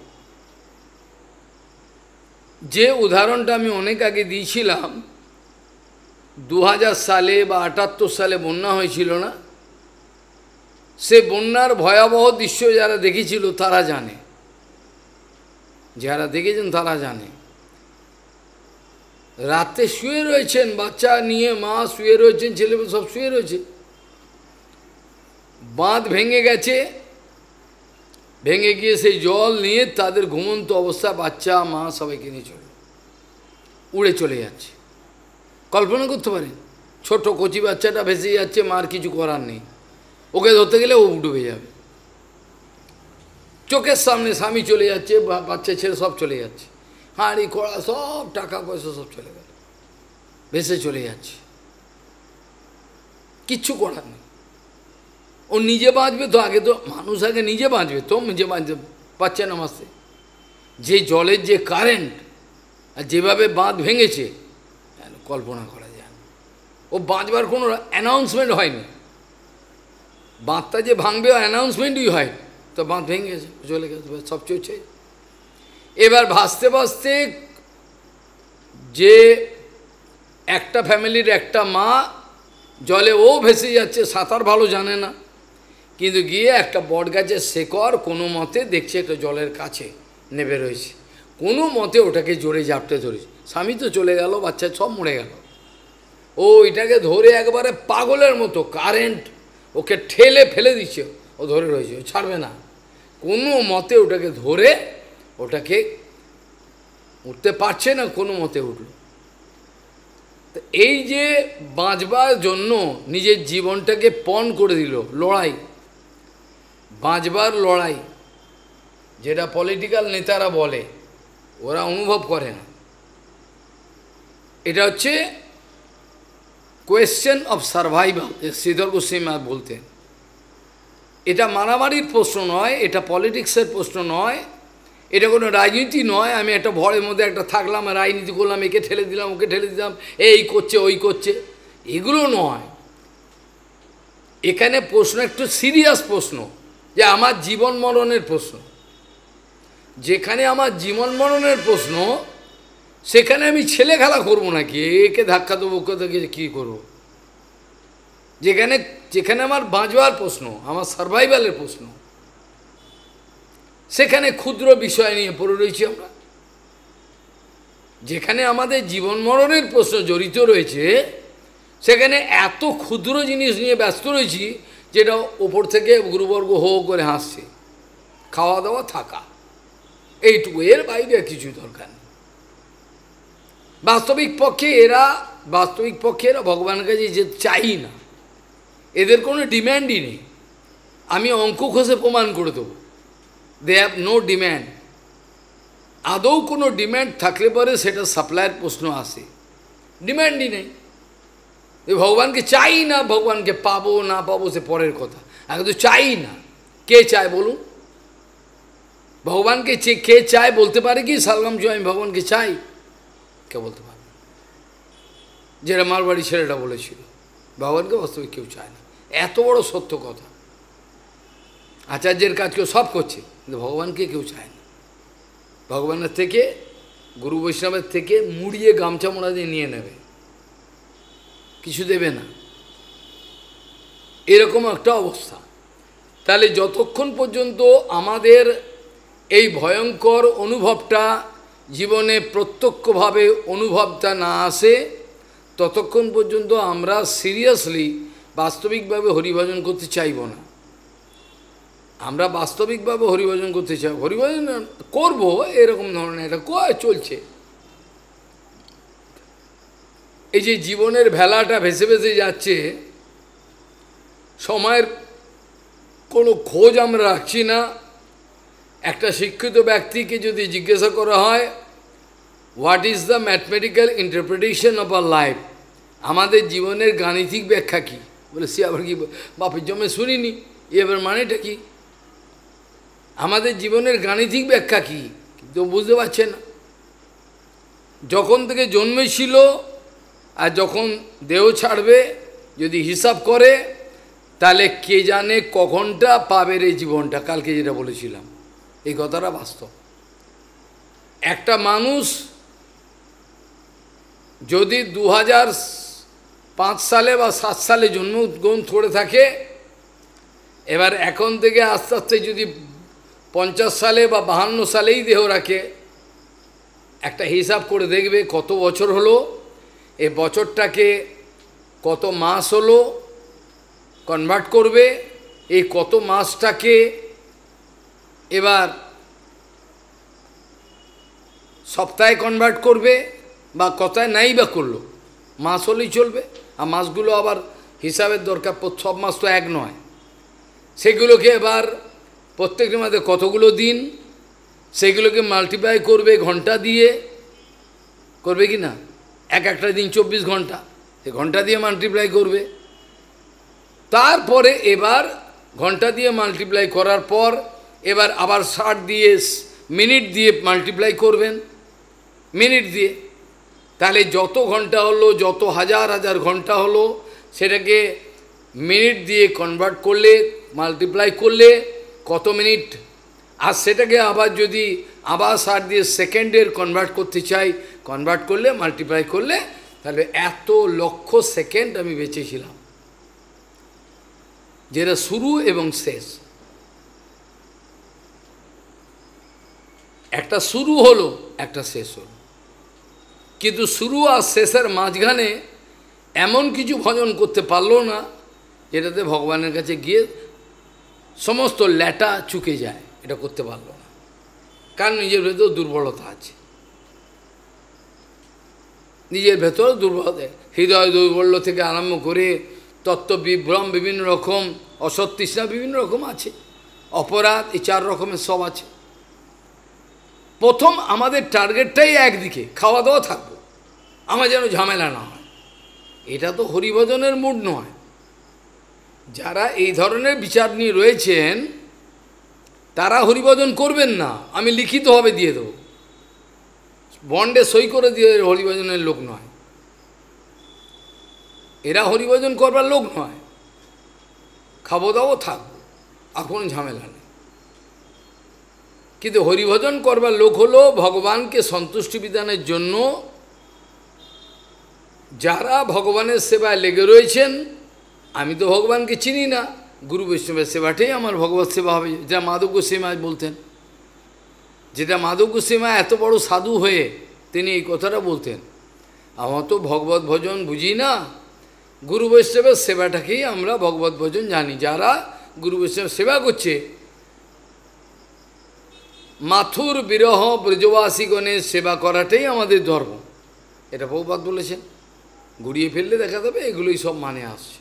যে উদাহরণটা আমি অনেক আগে দিয়েছিলাম, 2000 সালে বা 78 সালে বন্যা হয়েছিল না, সে বন্যার ভয়াবহ দৃশ্য যারা দেখেছিল তারা জানে, যারা দেখেছেন তারা জানে। রাতে শুয়ে রয়েছেন, বাচ্চা নিয়ে মা শুয়ে রয়েছেন, ছেলে সব শুয়ে রয়েছে, বাঁধ ভেঙে গেছে, ভেঙে গিয়ে সেই জল নিয়ে তাদের ঘুমন্ত অবস্থা, বাচ্চা মা সবাইকে নিয়ে উড়ে চলে যাচ্ছে। কল্পনা করতে পারেন, ছোট কচি বাচ্চাটা ভেসে যাচ্ছে, মার কিছু করার নেই, ওকে ধরতে গেলে ও ডুবে যাবে। চোখের সামনে স্বামী চলে যাচ্ছে, বাচ্চা ছেলে সব চলে যাচ্ছে, হাঁড়ি কড়া সব টাকা পয়সা সব চলে গেল, ভেসে চলে যাচ্ছে, কিচ্ছু করার নেই। ও নিজে বাঁচবে তো, আগে তো মানুষ আগে নিজে বাঁচবে, তো নিজে বাঁচতে পারছে না মাসে। যে জলের যে কারেন্ট আর যেভাবে বাঁধ ভেঙেছে, কল্পনা করা যায় না। ও বাঁচবার কোনো অ্যানাউন্সমেন্ট হয়নি, বাঁধটা যে ভাঙবে অ্যানাউন্সমেন্টই হয়, তো বাঁধ ভেঙে গেছে, চলে গেছে, সব চলছে। এবার ভাসতে ভাসতে যে একটা ফ্যামিলির একটা মা জলে ও ভেসে যাচ্ছে, সাঁতার ভালো জানে না, কিন্তু গিয়ে একটা বট গাছের শেকড় কোনো মতে দেখছে একটা জলের কাছে নেবে রয়েছে, কোনো মতে ওটাকে জোরে জাপটে ধরেছে। স্বামী তো চলে গেল, বাচ্চা সব মরে গেল, ও এটাকে ধরে একবারে পাগলের মতো কারেন্ট ওকে ঠেলে ফেলে দিচ্ছে, ও ধরে রয়েছে, ও ছাড়বে না, কোনো মতে ওটাকে ধরে, ওটাকে উঠতে পারছে না, কোনো মতে উঠল। তো এই যে বাঁচবার জন্য নিজের জীবনটাকে পণ করে দিল, লড়াই, বাঁচবার লড়াই, যেটা পলিটিক্যাল নেতারা বলে, ওরা অনুভব করে না। এটা হচ্ছে question of survival, Shridhar Goswami Maharaj বলতেন। এটা মারামারির প্রশ্ন নয়, এটা পলিটিক্সের প্রশ্ন নয়, এটা কোনো রাজনীতি নয়। আমি একটা ভয়ের মধ্যে একটা থাকলাম, রাজনীতি করলাম, একে ঠেলে দিলাম, ওকে ঠেলে দিলাম, এই করছে ওই করছে, এগুলো নয়। এখানে প্রশ্ন একটু সিরিয়াস প্রশ্ন, যে আমার জীবন মরণের প্রশ্ন। যেখানে আমার জীবন মরণের প্রশ্ন, সেখানে আমি ছেলে খেলা করবো নাকি, একে ধাক্কা দেবো, ওকে থেকে কী করবো। যেখানে যেখানে আমার বাঁচবার প্রশ্ন, আমার সার্ভাইভালের প্রশ্ন, সেখানে ক্ষুদ্র বিষয় নিয়ে পড়ে রয়েছি আমরা। যেখানে আমাদের জীবন মরণের প্রশ্ন জড়িত রয়েছে, সেখানে এত ক্ষুদ্র জিনিস নিয়ে ব্যস্ত রয়েছি, যেটা ওপর থেকে গুরুবর্গ হো করে হাসছে, খাওয়া দাওয়া থাকা, এইটুকু, এর বাইরে কিছু দরকার নেই। বাস্তবিক পক্ষে এরা ভগবানের কাছে যে চাই না, এদের কোনো ডিম্যান্ডই নেই। আমি অঙ্ক ঘষে প্রমাণ করে দেবো, দে হ্যাভ নো ডিম্যান্ড। আদৌ কোনো ডিম্যান্ড থাকলে পরে সেটা সাপ্লাইয়ের প্রশ্ন আসে, ডিম্যান্ডই নেই। ভগবানকে চাই না, ভগবানকে পাবো না পাবো সে পরের কথা, আগে তো চাই না। কে চায় বলুন? ভগবানকে কে চায় বলতে পারে কি সালগাম জয় আমি ভগবানকে চাই? কে বলতে পারে? যেটা মারবাড়ি ছেলেটা বলেছিল, ভগবানকে বাস্তবে কেউ চায় না। এত বড় সত্য কথা। আচার্যের কাজ কেউ সব করছে, কিন্তু ভগবানকে কেউ চায় না। ভগবানের থেকে, গুরু বৈষ্ণবের থেকে মুড়িয়ে গামছা মোড়া দিয়ে নিয়ে নেবে, কিছু দেবে না, এরকম একটা অবস্থা। তাহলে যতক্ষণ পর্যন্ত আমাদের এই ভয়ঙ্কর অনুভবটা জীবনে প্রত্যক্ষভাবে অনুভবটা না আসে, ততক্ষণ পর্যন্ত আমরা সিরিয়াসলি বাস্তবিকভাবে হরিভজন করতে চাইব না। আমরা বাস্তবিকভাবে হরিভজন করতে চাই, হরিভজন করব এরকম ধরনের এটা চলছে। এই যে জীবনের ভেলাটা ভেসে ভেসে যাচ্ছে, সময়ের কোনো খোঁজ আমরা রাখছি না। একটা শিক্ষিত ব্যক্তিকে যদি জিজ্ঞাসা করা হয়, what is the mathematical interpretation of our life, আমাদের জীবনের গাণিতিক ব্যাখ্যা কী? বলে সে আবার কি, বাপের জন্মে শুনিনি, এবার মানেটা কি? আমাদের জীবনের গাণিতিক ব্যাখ্যা কী কিন্তু বুঝতে পারছে না। যখন থেকে জন্মেছিল আর যখন দেহ ছাড়বে যদি হিসাব করে তাহলে কে জানে কখনটা পাবে রে জীবনটা, কালকে যেটা বলেছিলাম এই কথাটা বাস্তব। একটা মানুষ যদি 2005 সালে বা 7 সালে জন্মগ্রহণ করে থাকে, এবার এখন থেকে আস্তে আস্তে যদি 50 সালে বা 52 সালেই দেহ রাখে, একটা হিসাব করে দেখবে কত বছর হলো, এই বছরটাকে কত মাস হলো কনভার্ট করবে, এই কত মাসটাকে এবার সপ্তাহে কনভার্ট করবে, বা কথায় নাই বা করলো, মাস হলেই চলবে। আর মাসগুলো আবার হিসাবের দরকার, সব মাস তো এক নয়, সেগুলোকে এবার প্রত্যেকের মধ্যে কতগুলো দিন, সেগুলোকে মাল্টিপ্লাই করবে ঘন্টা দিয়ে, করবে কি না? একটা দিন 24 ঘন্টা, সে ঘন্টা দিয়ে মাল্টিপ্লাই করবে। তারপরে এবার ঘন্টা দিয়ে মাল্টিপ্লাই করার পর এবার আবার 60 দিয়ে মিনিট দিয়ে মাল্টিপ্লাই করবেন, মিনিট দিয়ে। তাহলে যত ঘন্টা হলো, যত হাজার হাজার ঘন্টা হলো, সেটাকে মিনিট দিয়ে কনভার্ট করলে, মাল্টিপ্লাই করলে কত মিনিট, আর সেটাকে আবার যদি আবার 60 দিয়ে সেকেন্ডের কনভার্ট করতে চাই, কনভার্ট করলে, মাল্টিপ্লাই করলে, তাহলে এত লক্ষ সেকেন্ড আমি বেঁচেছিলাম, যেটা শুরু এবং শেষ। একটা শুরু হলো, একটা শেষ হলো, কিন্তু শুরু আর শেষের মাঝখানে এমন কিছু ভজন করতে পারলো না যেটাতে ভগবানের কাছে গিয়ে সমস্ত ল্যাটা চুকে যায়, এটা করতে পারলো না, কারণ নিজের ভেতর দুর্বলতা আছে, নিজের ভেতর দুর্বলতা, হৃদয় দুর্বল থেকে আরম্ভ করে তত্ত্ব বিভ্রম, বিভিন্ন রকম অসৎতৃষ্ণা, বিভিন্ন রকম আছে, অপরাধ, এই 4 রকমের সব আছে। প্রথম আমাদের টার্গেটটাই একদিকে, খাওয়া দাওয়া থাকবো, আমার যেন ঝামেলা না হয়। এটা তো হরিভজনের মুড নয়। যারা এই ধরনের বিচার নিয়ে রয়েছেন তারা হরিভজন করবেন না, আমি লিখিতভাবে দিয়ে দেবো, বন্ডে সই করে দিয়ে, হরিভজনের লোক নয়, এরা হরিভজন করবার লোক নয়, খাবো দাবো থাকবো, আর কোনো ঝামেলা নেই। কিন্তু হরিভজন করবার লোক হলো ভগবানকে সন্তুষ্টি বিধানের জন্য যারা ভগবানের সেবায় লেগে রয়েছেন। আমি তো ভগবানকে চিনি না, গুরু বৈষ্ণবের সেবাটাই আমার ভগবত সেবা হবে, যা মাধব গোস্বামী বলতেন, যেটা মাধব গোস্বামী এত বড় সাধু হয়ে তিনি এই কথাটা বলতেন, আমার তো ভগবত ভজন বুঝি না, গুরু বৈষ্ণবের সেবাটাকেই আমরা ভগবত ভজন জানি। যারা গুরু বৈষ্ণবের সেবা করছে, মাথুর বিরহ ব্রজবাসীগণের সেবা করাটাই আমাদের ধর্ম, এটা প্রভুপাদ বলেছেন। ঘুরিয়ে ফেললে দেখা যাবে এগুলোই সব মানে আসছে।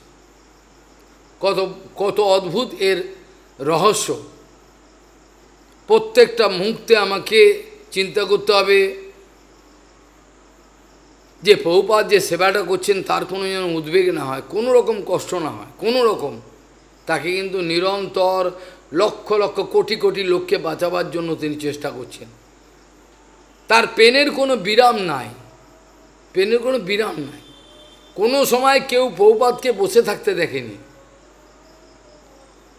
কত কত অদ্ভুত এর রহস্য। প্রত্যেকটা মুহূর্তে আমাকে চিন্তা করতে হবে যে প্রভুপাদ যে সেবাটা করছেন তার কোনো যেন উদ্বেগ না হয়, কোনো রকম কষ্ট না হয়, কোনো রকম। তাকে কিন্তু নিরন্তর লক্ষ লক্ষ কোটি কোটি লোককে বাঁচাবার জন্য তিনি চেষ্টা করছেন। তার পেনের কোনো বিরাম নাই, পেনের কোনো বিরাম নাই। কোনো সময় কেউ প্রভুপাদকে বসে থাকতে দেখেনি।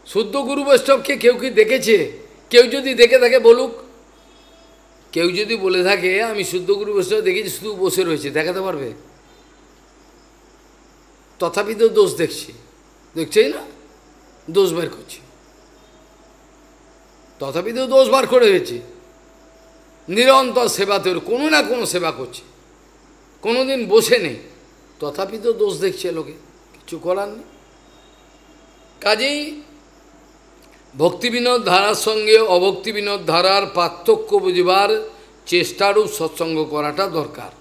শুদ্ধ গুরু বৈষ্ণবকে কেউ কি দেখেছে? কেউ যদি দেখে থাকে বলুক। কেউ যদি বলে থাকে আমি শুদ্ধ গুরু বৈষ্ণব দেখেছি শুধু বসে রয়েছে, দেখাতে পারবে? তথাপি তো দোষ দেখছি, দেখছেই না? দোষ বার করছে, তথাপি তো দোষ বার করে হয়েছে। নিরন্তর সেবাতে কোনো না কোনো সেবা করছে, কোনো দিন বসে নেই, তথাপি তো দোষ দেখছে লোকে, কিছু করার নেই। কাজেই ভক্তিবিনোদ ধারার সঙ্গে অভক্তিবিনোদ ধারার পার্থক্য বুঝবার চেষ্টারূপ সৎসঙ্গ করাটা দরকার।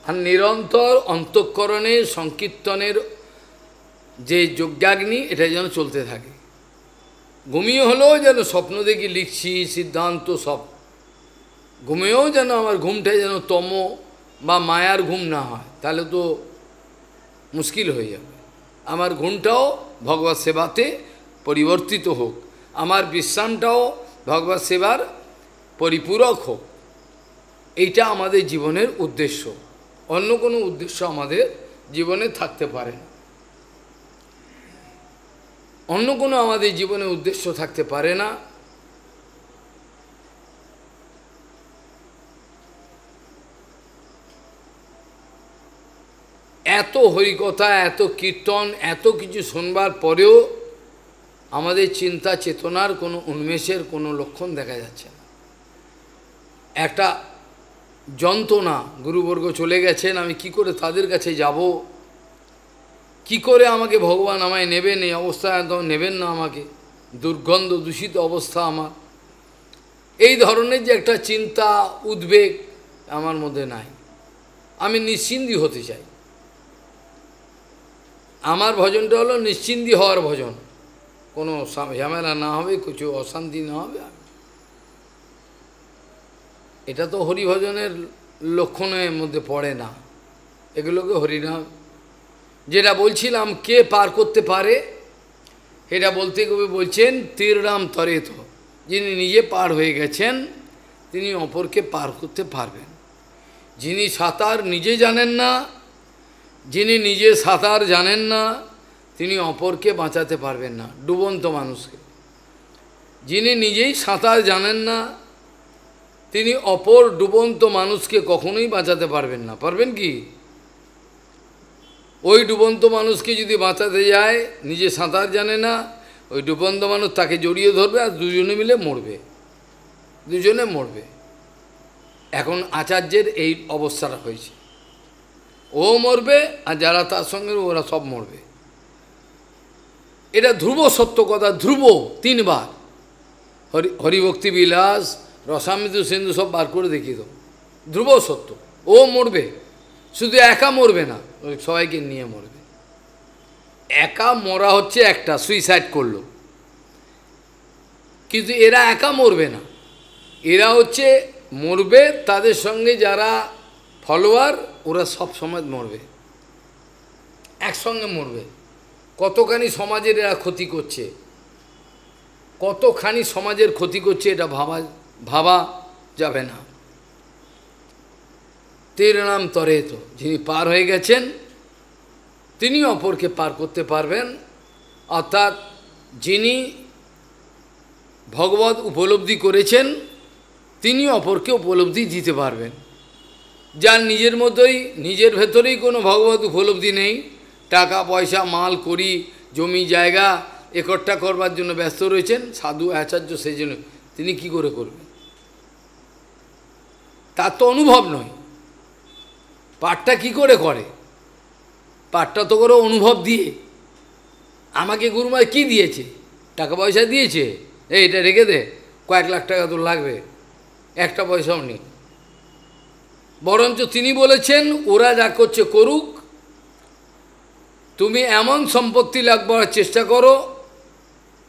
আর নিরন্তর অন্তঃকরণে সংকীর্তনের যে যজ্ঞাগ্নি, এটা যেন চলতে থাকে। ঘুমিয়ে হলেও যেন স্বপ্ন দেখি লিখছি সিদ্ধান্ত সব, ঘুমিয়েও যেন আমার ঘুমটাই যেন তম বা মায়ার ঘুম না হয়, তাহলে তো মুশকিল হয়ে যাবে। আমার ঘুমটাও ভগবত সেবাতে পরিবর্তিত হোক, আমার বিশ্রামটাও ভগবত সেবার পরিপূরক হোক, এইটা আমাদের জীবনের উদ্দেশ্য। অন্য কোনো উদ্দেশ্য আমাদের জীবনে থাকতে পারে না। অন্য কোনো আমাদের জীবনে উদ্দেশ্য থাকতে পারে না। এত হরিকথা, এত কীর্তন, এত কিছু শুনবার পরেও আমাদের চিন্তা চেতনার কোনো উন্মেষের কোনো লক্ষণ দেখা যাচ্ছে না। একটা যন্ত্রণা, গুরুবর্গ চলে গেছেন, আমি কি করে তাদের কাছে যাব, কি করে আমাকে ভগবান আমায় নেবেন, এই অবস্থা একদম নেবেন না আমাকে, দুর্গন্ধ দূষিত অবস্থা আমার, এই ধরনের যে একটা চিন্তা উদ্বেগ আমার মধ্যে নাই। আমি নিশ্চিন্তি হতে চাই। আমার ভজনটা হলো নিশ্চিন্তি হওয়ার ভজন, কোনো ঝামেলা না হবে, কিছু অশান্তি না হবে। এটা তো হরিভজনের লক্ষণের মধ্যে পড়ে না। এগুলোকে হরিনাম, যেটা বলছিলাম, কে পার করতে পারে, এটা বলতে গিয়ে বলছেন তীররাম তরেত, যিনি নিজে পার হয়ে গেছেন তিনি অপরকে পার করতে পারবেন। যিনি সাঁতার নিজে জানেন না, যিনি নিজে সাঁতার জানেন না, তিনি অপরকে বাঁচাতে পারবেন না, ডুবন্ত মানুষকে। যিনি নিজেই সাঁতার জানেন না, তিনি অপর ডুবন্ত মানুষকে কখনোই বাঁচাতে পারবেন না। পারবেন কি? ওই ডুবন্ত মানুষকে যদি বাঁচাতে যায়, নিজে সাঁতার জানে না, ওই ডুবন্ত মানুষ তাকে জড়িয়ে ধরবে আর দুজনে মিলে মরবে, দুজনে মরবে। এখন আচার্যের এই অবস্থাটা হয়েছে, ও মরবে আর যারা তার সঙ্গে ওরা সব মরবে। এটা ধ্রুব সত্য কথা, ধ্রুব 3 বার। হরিভক্তি বিলাস, রসামৃত সিন্ধু সব বার করে দেখিয়ে দেবো, ধ্রুব সত্য। ও মরবে, শুধু একা মরবে না, ওই সবাইকে নিয়ে মরবে। একা মরা হচ্ছে একটা, সুইসাইড করলো, কিন্তু এরা একা মরবে না, এরা হচ্ছে মরবে, তাদের সঙ্গে যারা ফলোয়ার ওরা সব সময় মরবে, একসঙ্গে মরবে। কতখানি সমাজের এরা ক্ষতি করছে, কতখানি সমাজের ক্ষতি করছে, এটা ভাবা যাবে না। তীরনাম তরেত, যিনি পার হয়ে গেছেন তিনি অপরকে পার করতে পারবেন। অর্থাৎ যিনি ভগবত উপলব্ধি করেছেন তিনি অপরকে উপলব্ধি দিতে পারবেন। যার নিজের মধ্যেই, নিজের ভেতরেই কোনো ভগবত উপলব্ধি নেই, টাকা পয়সা মাল করি জমি জায়গা একট্ঠা করবার জন্য ব্যস্ত রয়েছেন, সাধু আচার্য সেই জন্য, তিনি কি করে করবেন? তার তো অনুভব নয়। পাঠটা কি করে করে? পাঠটা তো করে অনুভব দিয়ে। আমাকে গুরুমা কি দিয়েছে? টাকা পয়সা দিয়েছে, এটা রেখে দে, কয়েক লাখ টাকা তোর লাগবে, একটা পয়সাও নেই। বরঞ্চ তিনি বলেছেন ওরা যা করছে করুক, তুমি এমন সম্পত্তি লাভ করার চেষ্টা করো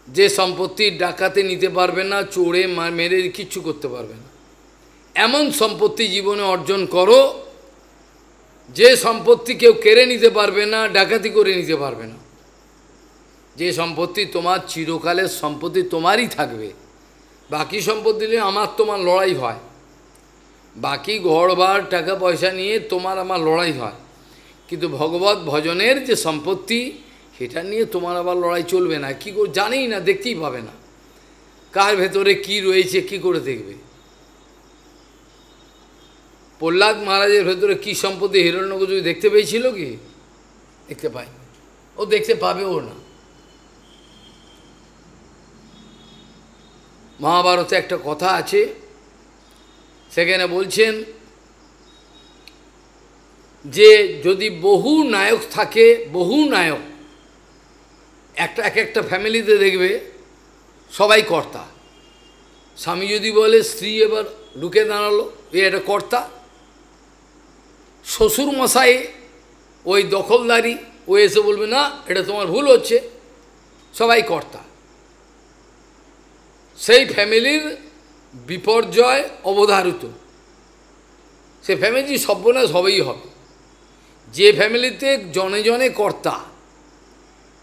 যে সম্পত্তি ডাকাতে নিতে পারবে না, চোরে মেরে কিচ্ছু করতে পারবে না। এমন সম্পত্তি জীবনে অর্জন করো যে সম্পত্তি কেউ কেড়ে নিতে পারবে না, ডাকাতি করে নিতে পারবে না। যে সম্পত্তি তোমার চিরকালের সম্পত্তি তোমারই থাকবে। বাকি সম্পত্তি নিয়ে আমার তোমার লড়াই হয়, বাকি ঘরবার টাকা পয়সা নিয়ে তোমার আমার লড়াই হয়, কিন্তু ভগবত ভজনের যে সম্পত্তি সেটা নিয়ে তোমার আবার লড়াই চলবে না। কী করে জানেই না, দেখতেই পাবে না কার ভেতরে কি রয়েছে, কি করে দেখবে? প্রহ্লাদ মহারাজের ভেতরে কী সম্পত্তি হিরণ্যকশিপু দেখতে পেয়েছিল কি? দেখতে পায়নি, ও দেখতে পাবেও না। মহাভারতে একটা কথা আছে, সেখানে বলছেন যে যদি বহু নায়ক থাকে, বহু নায়ক এক একটা ফ্যামিলিতে দেখবে সবাই কর্তা। স্বামী যদি বলে স্ত্রী এবার ঢুকে দাঁড়ালো, এটা কর্তা। শ্বশুর মশাই ওই দখলদারি, ও এসে বলবে না এটা তোমার ভুল হচ্ছে, সবাই কর্তা। সেই ফ্যামিলির বিপর্যয় অবধারিত, সে ফ্যামিলি সর্বনাশ হবেই হবে। যে ফ্যামিলিতে জনে জনে কর্তা,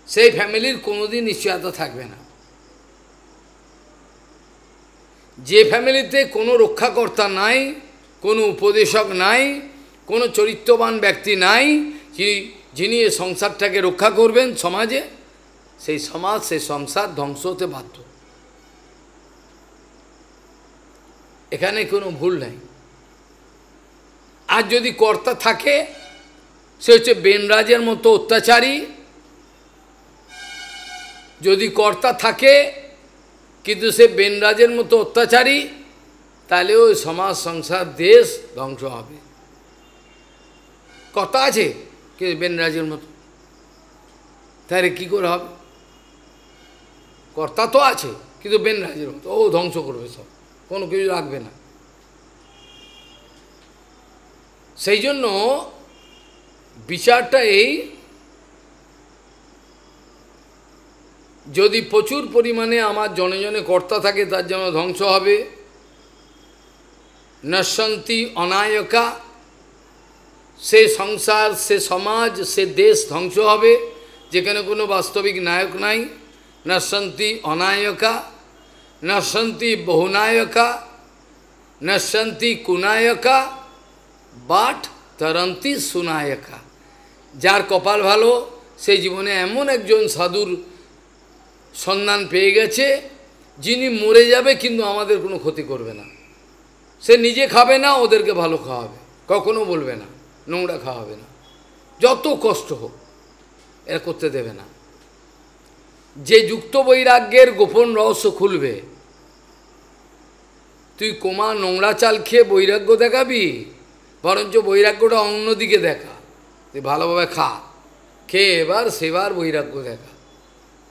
সেই ফ্যামিলির কোনোদিন নিশ্চয়তা থাকবে না। যে ফ্যামিলিতে কোনো রক্ষাকর্তা নাই, কোনো উপদেশক নাই, কোনো চরিত্রবান ব্যক্তি নাই যিনি এই সংসারটাকে রক্ষা করবেন সমাজে, সেই সমাজ সেই সংসার ধ্বংস হতে বাধ্য। এখানে কোনো ভুল নাই। আর যদি কর্তা থাকে সে হচ্ছে বেনরাজের মতো অত্যাচারী, যদি কর্তা থাকে কিন্তু সে বেনরাজের মতো অত্যাচারী, তাহলে ওই সমাজ সংসার দেশ ধ্বংস হবে। কর্তা আছে কে বেনরাজের মতো, তাহলে কী করে হবে? কর্তা তো আছে কিন্তু বেনরাজের মতো, ও ধ্বংস করবে সব, কোনো কিছু রাখবে না। সেই জন্য বিচারটা এই, যদি প্রচুর পরিমাণে আমার জনে জনে কর্তা থাকে তার জন্য ধ্বংস হবে। নশ্যন্তি অনায়কা, সে সংসার সে সমাজ সে দেশ ধ্বংস হবে যেখানে কোনো বাস্তবিক নায়ক নাই। নশ্যন্তি অনায়কা, নশ্যন্তি বহুনায়কা, নশ্যন্তি কুনায়কা, বাট তরন্তি সুনায়কা। যার কপাল ভালো সেই জীবনে এমন একজন সাধুর সন্ধান পেয়ে গেছে যিনি মরে যাবে কিন্তু আমাদের কোনো ক্ষতি করবে না। সে নিজে খাবে না, ওদেরকে ভালো খাওয়াবে, কখনো বলবে না, নোংরা খাওয়াবে না, যত কষ্ট হোক এরা করতে দেবে না। যে যুক্ত বৈরাগ্যের গোপন রহস্য খুলবে, তুই কোমা নোংরা চাল খেয়ে বৈরাগ্য দেখাবি, বরঞ্চ বৈরাগ্যটা অন্যদিকে দেখা, তুই ভালোভাবে খা, খেয়ে এবার সেবার বৈরাগ্য দেখা।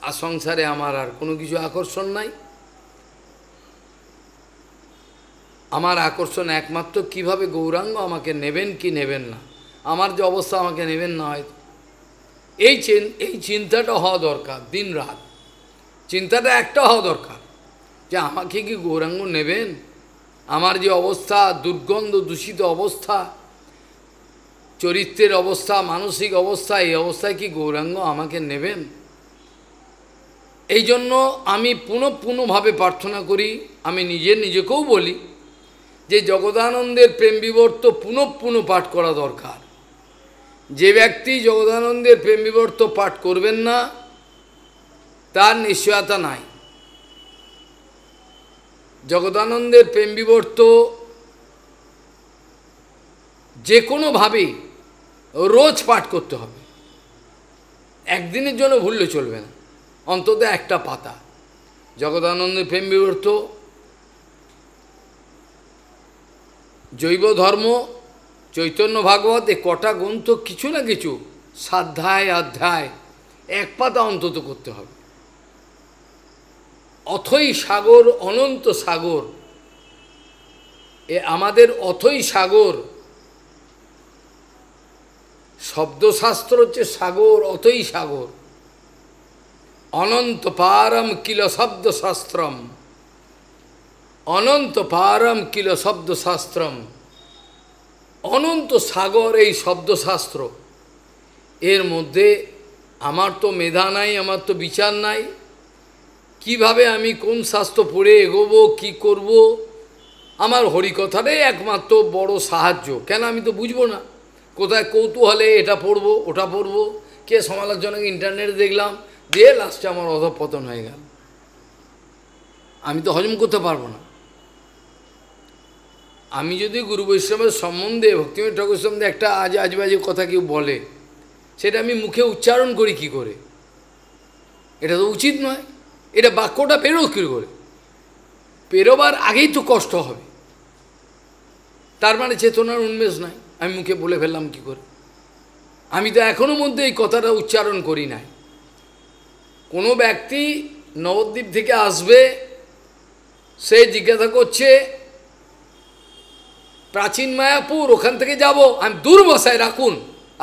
আর সংসারে আমার আর কোনো কিছু আকর্ষণ নাই। আমার আকর্ষণ একমাত্র কিভাবে গৌরাঙ্গ আমাকে নেবেন কি নেবেন না, আমার যে অবস্থা আমাকে নেবেন না হয়তো, এই চিন্তাটা হওয়া দরকার। দিন রাত চিন্তাটা একটা হওয়া দরকার যে আমাকে কি গৌরাঙ্গ নেবেন, আমার যে অবস্থা, দুর্গন্ধ দূষিত অবস্থা, চরিত্রের অবস্থা, মানসিক অবস্থা, এই অবস্থায় কি গৌরাঙ্গ আমাকে নেবেন? এই জন্য আমি পুনঃভাবে প্রার্থনা করি, আমি নিজেকেও বলি যে জগদানন্দের প্রেম বিবর্ত পুনঃ পাঠ করা দরকার। যে ব্যক্তি জগদানন্দের প্রেম বিবর্ত পাঠ করবেন না তার নিশ্চয়তা নাই। জগদানন্দের প্রেম বিবর্ত যে কোনোভাবেই রোজ পাঠ করতে হবে, একদিনের জন্য ভুললে চলবে না, অন্তত একটা পাতা। জগদানন্দের প্রেম বিবর্ত, জৈব ধর্ম, চৈতন্য ভাগবত, এ কটা গ্রন্থ কিছু না কিছু অধ্যায় এক পাতা অন্তত করতে হবে। অথৈ সাগর, অনন্ত সাগর, এ আমাদের অথৈ সাগর, শব্দশাস্ত্র হচ্ছে সাগর, অথৈ সাগর। অনন্ত পারম কিল শব্দশাস্ত্রম, অনন্ত পারম কিল শব্দশাস্ত্রম, অনন্ত সাগর এই শব্দশাস্ত্র। এর মধ্যে আমার তো মেধা নাই, আমার তো বিচার নাই, কিভাবে আমি কোন শাস্ত্র পড়ে এগোবো, কি করব? আমার হরিকথাটাই একমাত্র বড় সাহায্য। কেন আমি তো বুঝবো না, কোথায় কৌতূহলে এটা পড়বো ওটা পড়বো, কে সমালোচনা ইন্টারনেটে দেখলাম, দিয়ে লাস্টে আমার অধঃপতন হয়ে গেল। আমি তো হজম করতে পারবো না। আমি যদি গুরু বৈষ্ণবের সম্বন্ধে, ভক্তিময় ঠাকুর সম্বন্ধে একটা আজবাজে কথা কেউ বলে, সেটা আমি মুখে উচ্চারণ করি কি করে? এটা তো উচিত নয়। এটা বাক্যটা পেরো কী করে? পেরোবার আগেই তো কষ্ট হবে, তার মানে চেতনার উন্মেষ নাই। আমি মুখে বলে ফেললাম কি করে? আমি তো এখনো মধ্যে এই কথাটা উচ্চারণ করি নাই। কোনো ব্যক্তি নবদ্বীপ থেকে আসবে, সে জিজ্ঞাসা করছে প্রাচীন মায়াপুর, ওখান থেকে যাব, আমি দূর বসায় রাখুন,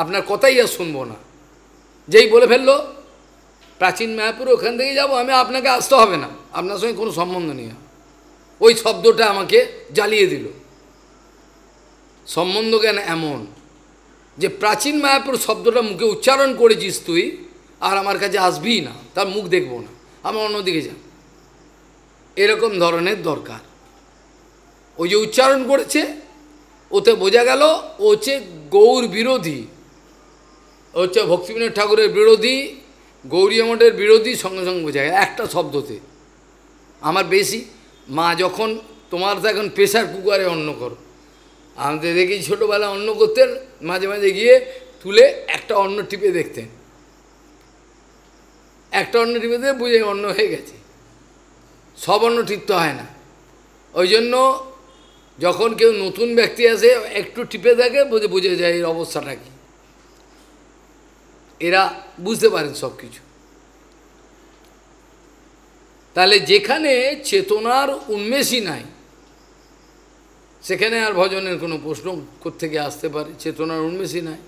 আপনার কথাই আর শুনবো না। যেই বলে ফেললো প্রাচীন মায়াপুর, ওখান থেকে যাব, আমি আপনাকে আসতে হবে না, আপনার সঙ্গে কোনো সম্বন্ধ নেই, ওই শব্দটা আমাকে জ্বালিয়ে দিল। সম্বন্ধ জ্ঞান এমন যে প্রাচীন মায়াপুর শব্দটা মুখে উচ্চারণ করেছিস তুই, আর আমার কাছে আসবি না, তার মুখ দেখবো না, আমি অন্যদিকে যাব। এরকম ধরনের দরকার। ওই যে উচ্চারণ করেছে, ওতে বোঝা গেল ও হচ্ছে গৌর বিরোধী, ও হচ্ছে ভক্তিবিনোদ ঠাকুরের বিরোধী, গৌরী মঠের বিরোধী, সঙ্গে সঙ্গে বোঝা গেল একটা শব্দতে। আমার বেশি মা যখন তোমার তো এখন প্রেশার কুকারে অন্ন করো, আমাদের দেখি ছোটোবেলা অন্ন করতেন, মাঝে মাঝে গিয়ে তুলে একটা অন্ন টিপে দেখতেন, একটা অন্ন টিপে দিয়ে বুঝে অন্ন হয়ে গেছে। সব অন্ন টিপতে হয় না। ওই জন্য যখন কেউ নতুন ব্যক্তি আসে একটু টিপে দেখে বুঝে যায় এর অবস্থাটা কি। এরা বুঝতে পারেন সব কিছু। তাহলে যেখানে চেতনার উন্মেষই নাই সেখানে আর ভজনের কোনো প্রশ্ন কোত্থেকে আসতে পারে? চেতনার উন্মেষই নাই।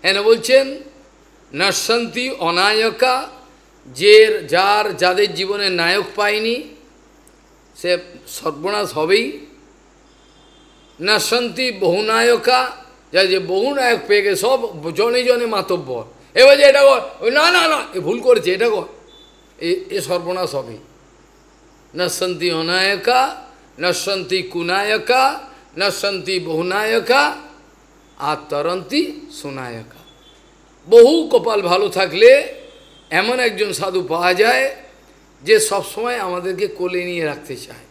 এনে বলছেন নশ্যন্তি অনায়কা, যাদের জীবনে নায়ক পায়নি সে সর্বনাশ হবেই। নশ্যন্তি বহুনায়কা, যে বহুনায়ক পেয়ে গেছে সব জনে জনে মাতব্বর, এবার যে এটা কর, ওই না না না এ ভুল করেছে এটা কর, এ সর্বনাশ হবেই। নশ্যন্তি অনায়কা, নশ্যন্তি কুনায়কা, নশ্যন্তি বহুনায়কা, আর তরন্তি সুনায়কা। বহু কপাল ভালো থাকলে এমন একজন সাধু পাওয়া যায় যে সবসময় আমাদেরকে কোলে নিয়ে রাখতে চায়,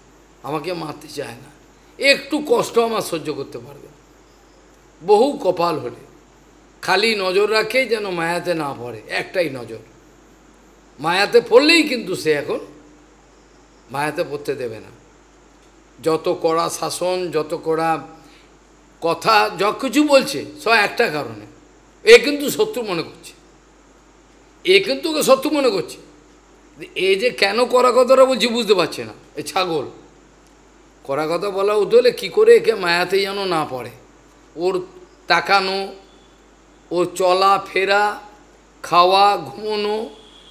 আমাকে মারতে চায় না, একটু কষ্ট আমার সহ্য করতে পারবে। বহু কপাল হলে খালি নজর রাখে যেন মায়াতে না পড়ে, একটাই নজর। মায়াতে পড়লেই কিন্তু সে এখন মায়াতে পড়তে দেবে না। যত কড়া শাসন, যত কড়া কথা, যা কিছু বলছে সব একটা কারণে, এ কিন্তু শত্রু মনে করছে, এ কিন্তু ওকে শত্রু মনে করছে। এ যে কেন কড়া কথাটা বলছি বুঝতে পারছে না। এ ছাগল কড়া কথা বলা হতে হলে কী করে একে মায়াতে যেন না পড়ে। ওর তাকানো, ওর চলা ফেরা, খাওয়া, ঘুমোনো,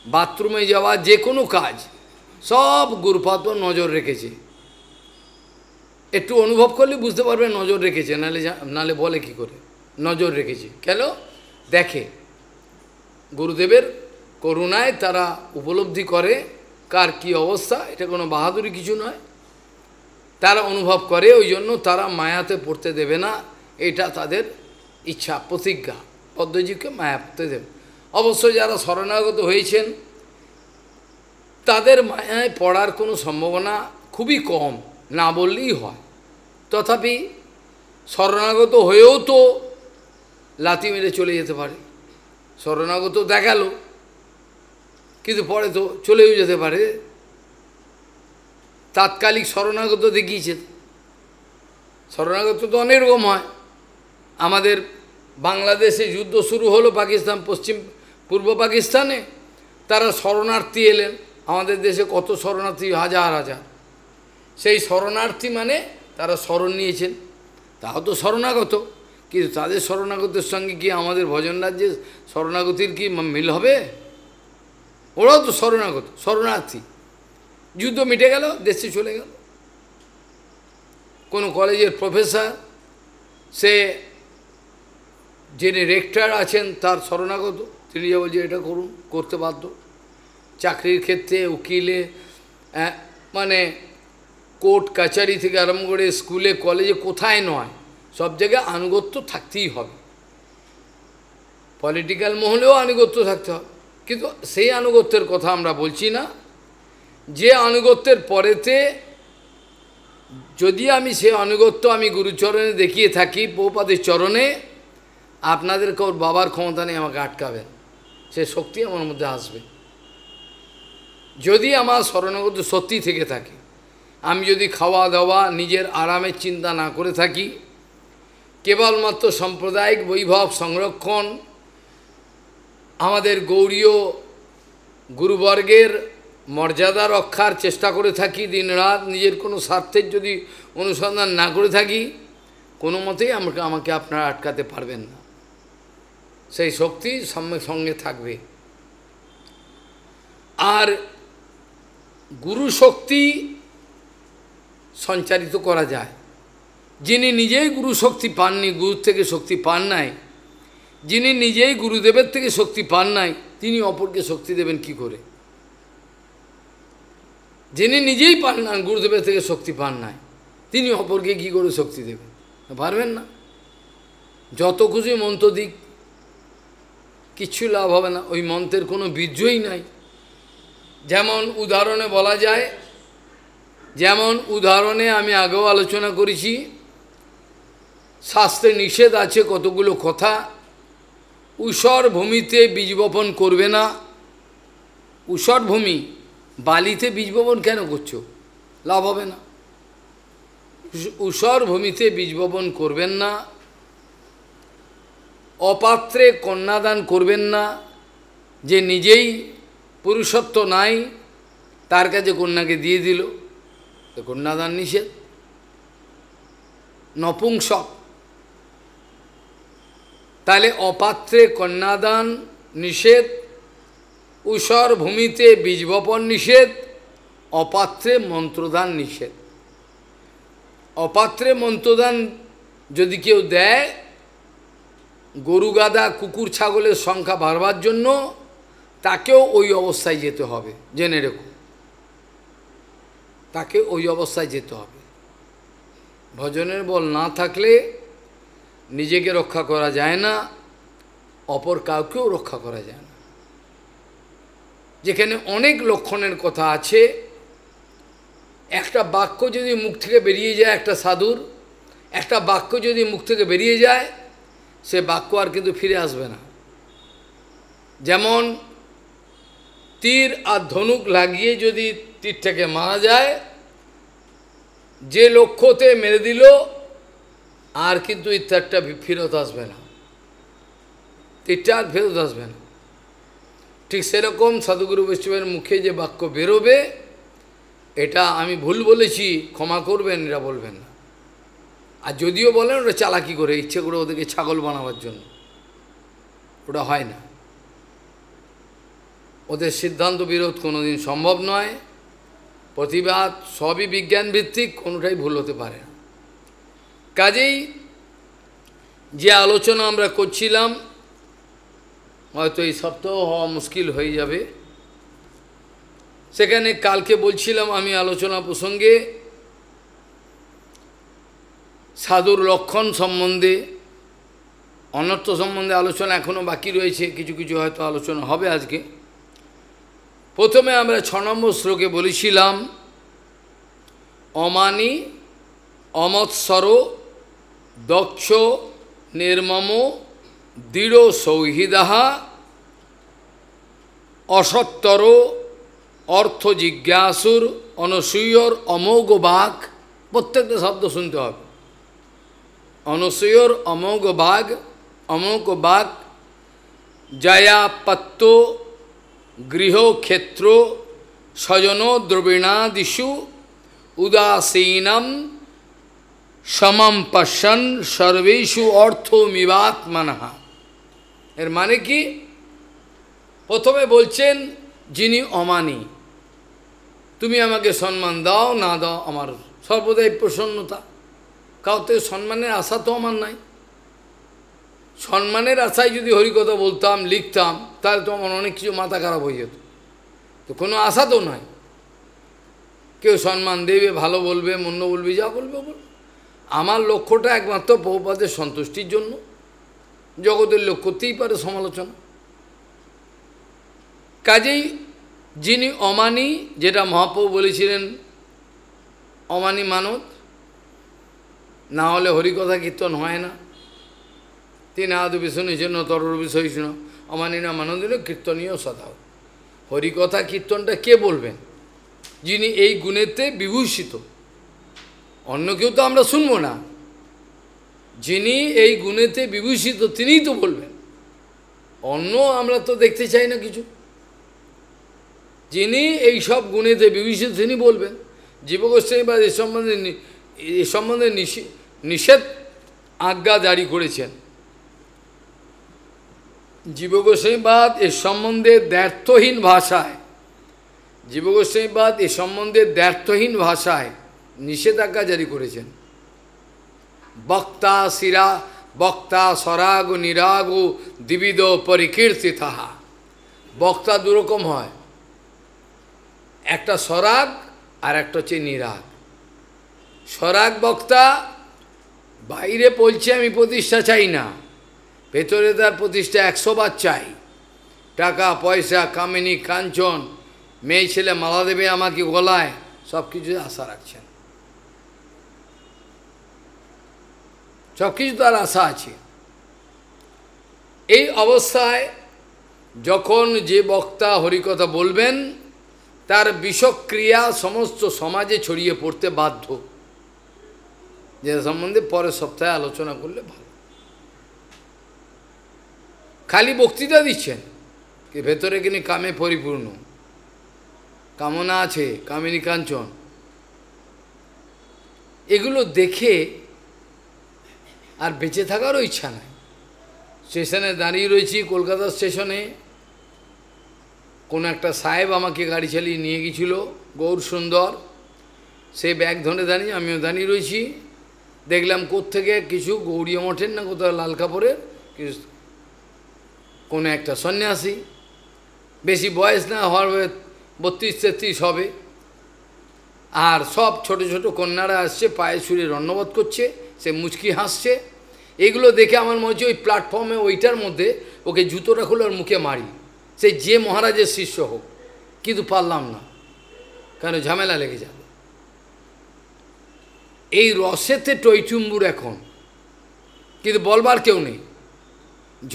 বাথরুমে যাওয়া, যে কোনো কাজ সব গুরুপাদ নজর রেখেছে। একটু অনুভব করলে বুঝতে পারবে নজর রেখেছে, নালে বলে কি করে নজর রেখেছে। কেন? দেখে গুরুদেবের করুণায় তারা উপলব্ধি করে কার কি অবস্থা। এটা কোনো বাহাদুরি কিছু নয়, তারা অনুভব করে, ওই জন্য তারা মায়াতে পড়তে দেবে না। এটা তাদের ইচ্ছা, প্রতিজ্ঞা, পদ্মজীবকে মায়া পড়তে দেবে। অবশ্য যারা শরণাগত হয়েছেন তাদের মায়ায় পড়ার কোনো সম্ভাবনা খুবই কম, না বললেই হয়। তথাপি শরণাগত হয়েও তো লাথি মেরে চলে যেতে পারে। শরণাগত দেখালো কিন্তু পরে তো চলেও যেতে পারে। তাৎকালিক শরণাগত দেখিয়েছে। শরণাগত তো অনেক রকম হয়। আমাদের বাংলাদেশে যুদ্ধ শুরু হলো পাকিস্তান, পূর্ব পাকিস্তানে, তারা শরণার্থী এলেন। আমাদের দেশে কত শরণার্থী, হাজার হাজার। সেই শরণার্থী মানে তারা শরণ নিয়েছেন, তাও তো শরণাগত। কিন্তু তাদের শরণাগতের সঙ্গে কি আমাদের ভজন রাজ্যে শরণাগতির কি মিল হবে? ওরাও তো শরণাগত, শরণার্থী। যুদ্ধ মিটে গেল, দেশে চলে গেল। কোনো কলেজের প্রফেসর, সে যিনি রেক্টর আছেন তার শরণাগত, তিনি যে বলছে এটা করুন, করতে বাধ্য। চাকরির ক্ষেত্রে, উকিলে, মানে কোর্ট কাছারি থেকে আরম্ভ করে স্কুলে কলেজে কোথায় নয়, সব জায়গায় আনুগত্য থাকতেই হবে। পলিটিক্যাল মহলেও আনুগত্য থাকতে হবে। কিন্তু সেই আনুগত্যের কথা আমরা বলছি না, যে আনুগত্যের পরেতে যদি আমি সে আনুগত্য আমি গুরুচরণে দেখিয়ে থাকি, প্রভুপাদের চরণে, আপনাদেরকে ওর বাবার ক্ষমতা নেই আমাকে আটকাবেন, সে শক্তি আমার মধ্যে আসবে। যদি আমার শরণাগত সত্যি থেকে থাকে, আমি যদি খাওয়া দাওয়া নিজের আরামের চিন্তা না করে থাকি, কেবলমাত্র সাম্প্রদায়িক বৈভব সংরক্ষণ, আমাদের গৌরীয় গুরুবর্গের মর্যাদা রক্ষার চেষ্টা করে থাকি দিনরাত, নিজের কোনো স্বার্থের যদি অনুসন্ধান না করে থাকি, কোনো মতেই আমাকে আপনারা আটকাতে পারবেন না। সেই শক্তি সঙ্গে থাকবে। আর গুরু শক্তি সঞ্চারিত করা যায়। যিনি নিজেই গুরু শক্তি পাননি, গুরুর থেকে শক্তি পান নাই, যিনি নিজেই গুরুদেবের থেকে শক্তি পান নাই, তিনি অপরকে শক্তি দেবেন কি করে? যিনি নিজেই পান না, গুরুদেবের থেকে শক্তি পান নাই, তিনি অপরকে কী করে শক্তি দেবেন? পারবেন না। যত খুশি মন্ত্র দিক, কিচ্ছু লাভ হবে না, ওই মন্ত্রের কোনো বীর্যই নাই। যেমন উদাহরণে বলা যায়, যেমন উদাহরণে আমি আগেও আলোচনা করেছি, শাস্ত্রে নিষেধ আছে কতগুলো কথা। ঊষর ভূমিতে বীজ বপন করবে না। ঊষর ভূমি, বালিতে বীজ বপন কেন করছো? লাভ হবে না। ঊষর ভূমিতে বীজ বপন করবেন না। অপাত্রে কন্যাদান করবেন না। যে নিজেই পুরুষত্ব নাই, তার কাছে কন্যাকে দিয়ে দিল, তো কন্যাদান নিষেধ। নপুংসক, তাহলে অপাত্রে কন্যাদান নিষেধ, ঊষর ভূমিতে বীজ বপন নিষেধ, অপাত্রে মন্ত্রদান নিষেধ। অপাত্রে মন্ত্রদান যদি কেউ দেয়, গরু গাদা কুকুর ছাগলের সংখ্যা বাড়বার জন্য, তাকেও ওই অবস্থায় যেতে হবে, জেনে রেখো, তাকে ওই অবস্থায় যেতে হবে। ভজনের বল না থাকলে নিজেকে রক্ষা করা যায় না, অপর কাউকেও রক্ষা করা যায় না। যেখানে অনেক লক্ষণের কথা আছে, একটা বাক্য যদি মুখ থেকে বেরিয়ে যায়, একটা সাধুর একটা বাক্য যদি মুখ থেকে বেরিয়ে যায়, সে বাক্য আর কিন্তু ফিরে আসবে না। যেমন তীর আর ধনুক লাগিয়ে যদি তীরটাকে মারা যায়, যে লক্ষ্যতে মেরে দিল আর কিন্তু এই তীরটা ফেরত আসবে না, তীরটা আর ফেরত আসবে না। ঠিক সেরকম সাধুগুরু বৈষ্ণবের মুখে যে বাক্য বেরোবে, এটা আমি ভুল বলেছি ক্ষমা করবেন, এরা বলবেন না। আর যদিও বলেন ওটা চালাকি করে, ইচ্ছে করে ওদেরকে ছাগল বানাবার জন্য, ওটা হয় না। ওদের সিদ্ধান্ত বিরোধ কোনোদিন সম্ভব নয়। প্রতিবাদ সবই বিজ্ঞান ভিত্তিক, কোনোটাই ভুল হতে পারে না। কাজেই যে আলোচনা আমরা করছিলাম, হয়তো এই সপ্তাহ হওয়া মুশকিল হয়ে যাবে। সেখানে কালকে বলছিলাম আমি আলোচনা প্রসঙ্গে সাধুর লক্ষণ সম্বন্ধে, অনর্থ সম্বন্ধে আলোচনা এখনও বাকি রয়েছে, কিছু কিছু হয়তো আলোচনা হবে আজকে। প্রথমে আমরা 6 নম্বর শ্লোকে বলেছিলাম, অমানি অমৎসর দক্ষ নির্মম দৃঢ় সৌহৃদাহা অসত্তর অর্থ জিজ্ঞাসুর অনসূয়র অমোঘ বাঘ। প্রত্যেকটা শব্দ শুনতে হবে। অনসূয়র অমোঘ বাঘ জয়াপত্য গৃহক্ষেত্র স্বজন দ্রবিণাদিষু উদাসীনম সমম পশ্যন সর্বেষু অর্থমিবাত্মনঃ। এর মানে কি? প্রথমে বলছেন যিনি অমানি, তুমি আমাকে সম্মান দাও না দাও আমার সর্বদাই প্রসন্নতা। কাউতে সম্মানের আশা তো আমার নাই। সম্মানের আশায় যদি হরিকথা বলতাম, লিখতাম, তাহলে তো আমার অনেক কিছু মাথা খারাপ হয়ে যেত। তো কোনো আশা তো নয়। কেউ সম্মান দেবে, ভালো বলবে, মন্দ বলবে, যা বলবে বলবে। আমার লক্ষ্যটা একমাত্র প্রভুপাদের সন্তুষ্টির জন্য। জগতের লোক করতেই পারে সমালোচনা। কাজেই যিনি অমানি, যেটা মহাপ্রভু বলেছিলেন, অমানি মানত, না হলে হরিকথা কীর্তন হয় না। তিনি আদু বিষ্ণুর জন্য তরর বিষয় শুনো অমানি না মানন্দিন কীর্তনীয় সদাও। হরিকথা কীর্তনটা কে বলবেন? যিনি এই গুণেতে বিভূষিত। অন্য কেউ তো আমরা শুনবো না। যিনি এই গুণেতে বিভূষিত তিনিই তো বলবেন। অন্য আমরা তো দেখতে চাই না কিছু। যিনি এই সব গুণেতে বিভূষিত তিনি বলবেন। জীবগোস্বামীবাদ এ সম্বন্ধে নিষেধ আজ্ঞা জারি করেছেন। জীবগোস্বামীবাদ এ সম্বন্ধে দ্ব্যর্থহীন ভাষায়, জীবগোস্বামীবাদ এ সম্বন্ধে দ্ব্যর্থহীন ভাষায় নিষেধাজ্ঞা জারি করেছেন। বক্তা সরাগ নিরাগ দ্বিবিধ পরিকীর্তিতাহা। বক্তা দুরকম হয়, একটা সরাগ আর একটা হচ্ছে নিরাগ। সরাগ বক্তা বাইরে বলছে আমি প্রতিষ্ঠা চাই না, ভেতরে তার প্রতিষ্ঠা 100 বার চাই। টাকা পয়সা, কামিনী কাঞ্চন, মেয়ে ছেলে মালা দেবে আমাকে গলায়, সব কিছু আশা রাখছেন, সব কিছু তার আশা আছে। এই অবস্থায় যখন যে বক্তা হরিকথা বলবেন, তার বিষক্রিয়া সমস্ত সমাজে ছড়িয়ে পড়তে বাধ্য, যে সম্বন্ধে পরের সপ্তাহে আলোচনা করলে ভালো। খালি বক্তৃতা দিচ্ছেন, কি ভেতরে কিনি কামে পরিপূর্ণ, কামনা আছে, কামিনী কাঞ্চন, এগুলো দেখে আর বেঁচে থাকারও ইচ্ছা নাই। স্টেশনে দাঁড়িয়ে রয়েছি, কলকাতা স্টেশনে, কোনো একটা সাহেব আমাকে গাড়ি চালিয়ে নিয়ে গিয়েছিল, গৌর সুন্দর, সে ব্যাগ ধরে দাঁড়িয়ে, আমিও দাঁড়িয়ে রয়েছি। দেখলাম কোত্থেকে কিছু গৌরীয় মঠের না কোথাও লাল কাপড়ের কোনো একটা সন্ন্যাসী, বেশি বয়স না হওয়ার 32-33 হবে, আর সব ছোট ছোট কন্যারা আসছে, পায়ে ছুঁড়ে দণ্ডবোধ করছে, সে মুচকি হাসছে। এগুলো দেখে আমার মনে হচ্ছে ওই প্ল্যাটফর্মে ওইটার মধ্যে ওকে জুতোটা খুলে ওর মুখে মারি, সে যে মহারাজের শিষ্য হোক, কিন্তু পারলাম না, কেন ঝামেলা লেগে যাবে। এই রসেতে টইটুম্বুর এখন, কিন্তু বলবার কেউ নেই।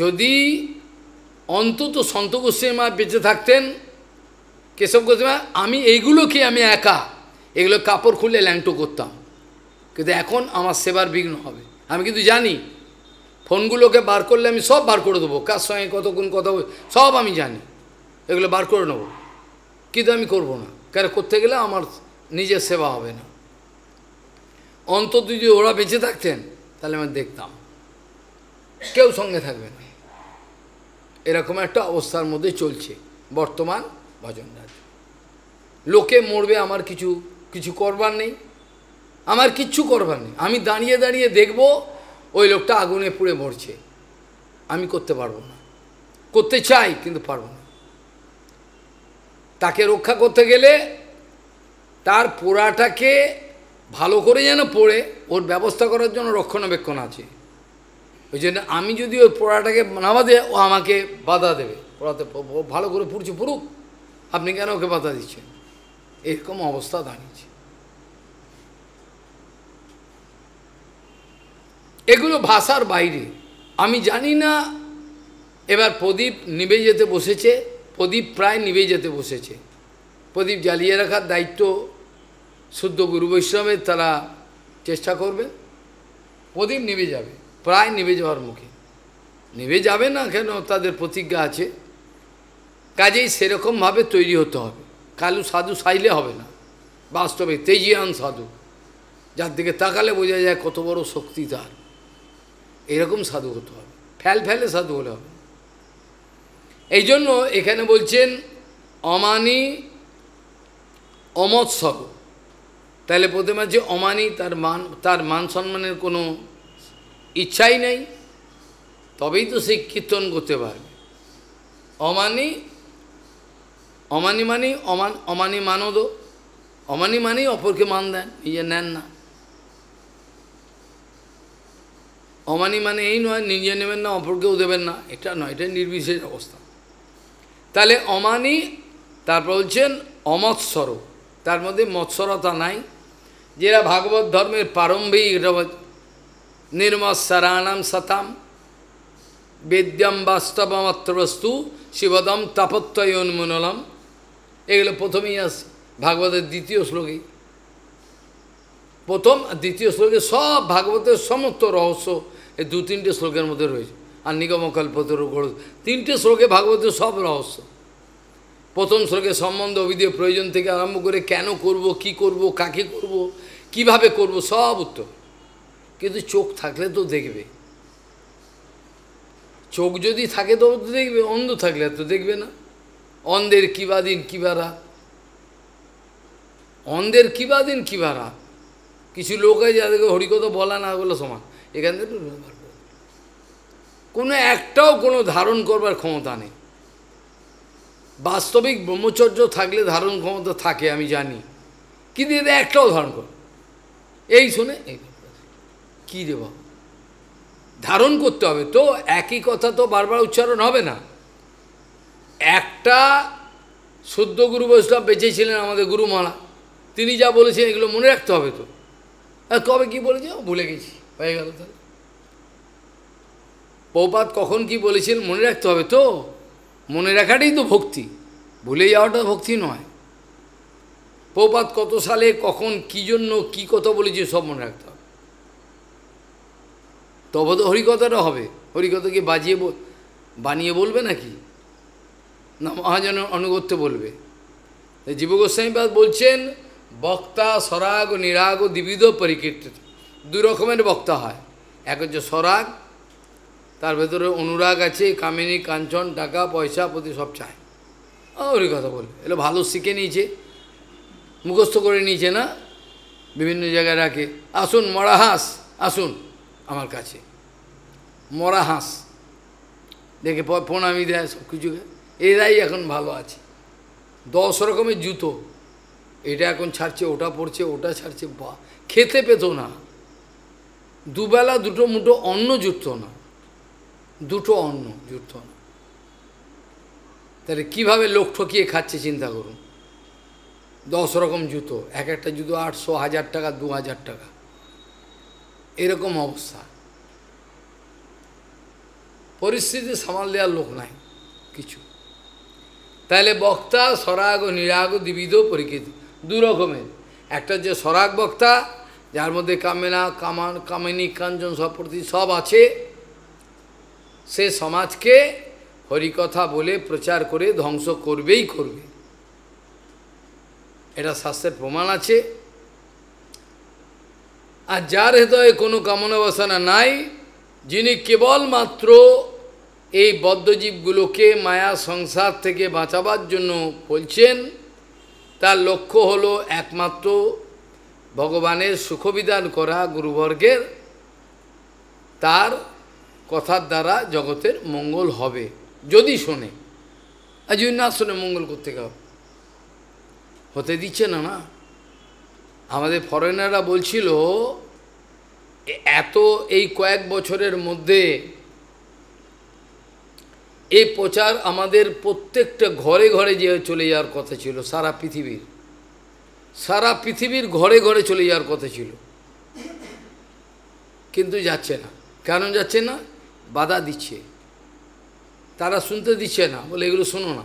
যদি অন্তত সন্ত গোস্বামী বেঁচে থাকতেন, কেশব গোস্বামী, আমি এইগুলোকে আমি একা এগুলো কাপড় খুলে ল্যাংটো করতাম, কিন্তু এখন আমার সেবার বিঘ্ন হবে। আমি কিন্তু জানি ফোনগুলোকে বার করলে আমি সব বার করে দেবো, কার সঙ্গে কতক্ষণ কথা সব আমি জানি, এগুলো বার করে নেব, কিন্তু আমি করব না, কেন করতে গেলে আমার নিজের সেবা হবে না। অন্তত যদি ওরা বেঁচে থাকতেন তাহলে আমি দেখতাম, কেউ সঙ্গে থাকবে না। এরকম একটা অবস্থার মধ্যে চলছে বর্তমান ভজন রাজ্য। লোকে মরবে, আমার কিছু কিছু করবার নেই, আমার কিচ্ছু করবার নেই। আমি দাঁড়িয়ে দাঁড়িয়ে দেখব ওই লোকটা আগুনে পুড়ে মরছে, আমি করতে পারবো না, করতে চাই কিন্তু পারবো না। তাকে রক্ষা করতে গেলে তার পোড়াটাকে ভালো করে যেন পড়ে, ওর ব্যবস্থা করার জন্য রক্ষণাবেক্ষণ আছে। ওই জন্য আমি যদি ওই পোড়াটাকে নামা দেয়, ও আমাকে বাধা দেবে, পোড়াতে ভালো করে পুড়ছে, পুরুক, আপনি কেন ওকে বাধা দিচ্ছেন? এরকম অবস্থা দাঁড়িয়েছে। এগুলো ভাষার বাইরে। আমি জানি না, এবার প্রদীপ নিভে যেতে বসেছে, প্রদীপ প্রায় নিভে যেতে বসেছে। প্রদীপ জ্বালিয়ে রাখার দায়িত্ব শুদ্ধ গুরু বৈষ্ণবের, তারা চেষ্টা করবে, প্রদীপ নিভে যাবে, প্রায় নিভে যাওয়ার মুখে। নিভে যাবে না কেন, তাদের প্রতিজ্ঞা আছে। কাজেই সেরকমভাবে তৈরি হতে হবে। কালু সাধু সাইলে হবে না, বাস্তবে তেজিয়ান সাধু, যার দিকে তাকালে বোঝা যায় কত বড় শক্তি তার, এরকম সাধু হতে হবে, ফেলে সাধু হলে হবে। এই জন্য এখানে বলছেন অমানি অমৎসর। তাহলে প্রথমে যে অমানি, তার মান সম্মানের কোনো ইচ্ছাই নেই, তবেই তো সে কীর্তন করতে পারবে। অমানি মানে অমানি মানদ, অমানি মানেই অপরকে মান দেন, নিজে নেন না। অমানি মানে এই নয় নিজে নেবেন না, অপরকেও দেবেন না, এটা নয়, এটা নির্বিশেষ অবস্থা। তাহলে অমানি, তারপর বলছেন অমৎসর, তার মধ্যে মৎসরতা নাই। যেটা ভাগবত ধর্মের প্রারম্ভিক, এটা নির্মৎসরাণাম সতাম বেদ্যম বাস্তবমাত্র বস্তু শিবদম তাপত্বয়োন্মূলম, এগুলো প্রথমেই আসে ভাগবতের দ্বিতীয় শ্লোকে। প্রথম আর দ্বিতীয় শ্লোকে সব ভাগবতের সমস্ত রহস্য এই 2-3টে শ্লোকের মধ্যে রয়েছে। আর নিগমকল্পতর 3টে শ্লোকে ভাগবতের সব রহস্য। প্রথম শ্লোকে সম্বন্ধ অভিধেয় প্রয়োজন থেকে আরম্ভ করে কেন করব, কি করব, কাকে করব, কিভাবে করব, সব উত্তর। কিন্তু চোখ থাকলে তো দেখবে, চোখ যদি থাকে তো দেখবে, অন্ধ থাকলে তো দেখবে না। অন্ধের কিবা দিন কিবা রাত, অন্ধের কিবা দিন কিবা রাত। কিছু লোক আছে যাদেরকে হরিকথা বলা না বলে সমান, এখান থেকে কোনো একটাও কোনো ধারণ করবার ক্ষমতা নেই। বাস্তবিক ব্রহ্মচর্য থাকলে ধারণ ক্ষমতা থাকে, আমি জানি, কিন্তু এদের একটাও ধারণ কর। এই শুনে কী রে বাবা, ধারণ করতে হবে। তো একই কথা তো বারবার উচ্চারণ হবে না। একটা শুদ্ধ গুরু বৈষ্ণব বেঁচেছিলেন আমাদের গুরুমালা, তিনি যা বলেছেন এগুলো মনে রাখতে হবে। তো কবে কি বলেছে ভুলে গেছি, হয়ে গেল। তাহলে প্রভুপাদ কখন কি বলেছেন মনে রাখতে হবে। তো মনে রাখাটাই তো ভক্তি, ভুলে যাওয়াটা ভক্তি নয়। প্রভুপাদ কত সালে কখন কি জন্য কি কথা বলেছে সব মনে রাখতে হবে, তবে তো হরিকথাটা হবে। হরিকথাকে বানিয়ে বলবে নাকি, না মহাজনের অনুগত্য বলবে। জীবগোস্বামীপাদ বলছেন বক্তা সরাগ ও নিরাগ ও দ্বিবিধ পরিকীর্তিত। দুই রকমের বক্তা হয়, এক হচ্ছে সরাগ, তার ভেতরে অনুরাগ আছে, কামিনী কাঞ্চন টাকা পয়সা প্রতি সব চায়, ওরই কথা বলবে। এগুলো ভালো শিখে নিয়েছে, মুখস্থ করে নিয়েছে না, বিভিন্ন জায়গায় রাখে। আসুন মরা হাঁস, আসুন আমার কাছে, মরা হাঁস দেখে প্রণামী দেয়, সব কিছুকে। এরাই এখন ভালো আছে। 10 রকমের জুতো, এটা এখন ছাড়ছে, ওটা পড়ছে, ওটা ছাড়ছে। বা খেতে পেত না, দুবেলা দুটো মুঠো অন্ন জুটত না, দুটো অন্ন জুটত না। তাহলে কীভাবে লোক ঠকিয়ে খাচ্ছে চিন্তা করুন। 10 রকম জুতো, এক একটা জুতো 800, 1000 টাকা, 2000 টাকা, এরকম অবস্থা। পরিস্থিতি সামাল দেওয়ার লোক নাই কিছু। তাহলে বক্তা সরাগ ও নিরাগ দ্বিবিধ পরিকৃতি, দু রকমের। একটা যে সরাগ বক্তা, যার মধ্যে কামিনী কাঞ্চন সব প্রতি সব আছে, সে সমাজকে হরিকথা বলে প্রচার করে ধ্বংস করবেই করবে, এটা শাস্ত্রের প্রমাণ আছে। আর যার হৃদয়ে কোনো কামনা বাসনা নাই, যিনি কেবলমাত্র এই বদ্ধজীবগুলোকে মায়া সংসার থেকে বাঁচাবার জন্য বলছেন, তার লক্ষ্য হলো একমাত্র ভগবানের সুখবিধান করা গুরুবর্গের, তার কথার দ্বারা জগতের মঙ্গল হবে যদি শোনে। আর যদি না শোনে মঙ্গল করতে হতে দিচ্ছে না। না, আমাদের ফরেনাররা বলছিল এত এই কয়েক বছরের মধ্যে এই প্রচার আমাদের প্রত্যেকটা ঘরে ঘরে যে চলে যাওয়ার কথা ছিল, সারা পৃথিবীর ঘরে ঘরে চলে যাওয়ার কথা ছিল, কিন্তু যাচ্ছে না। কেন যাচ্ছে না? বাধা দিচ্ছে, তারা শুনতে দিচ্ছে না, বলে এগুলো শোনো না,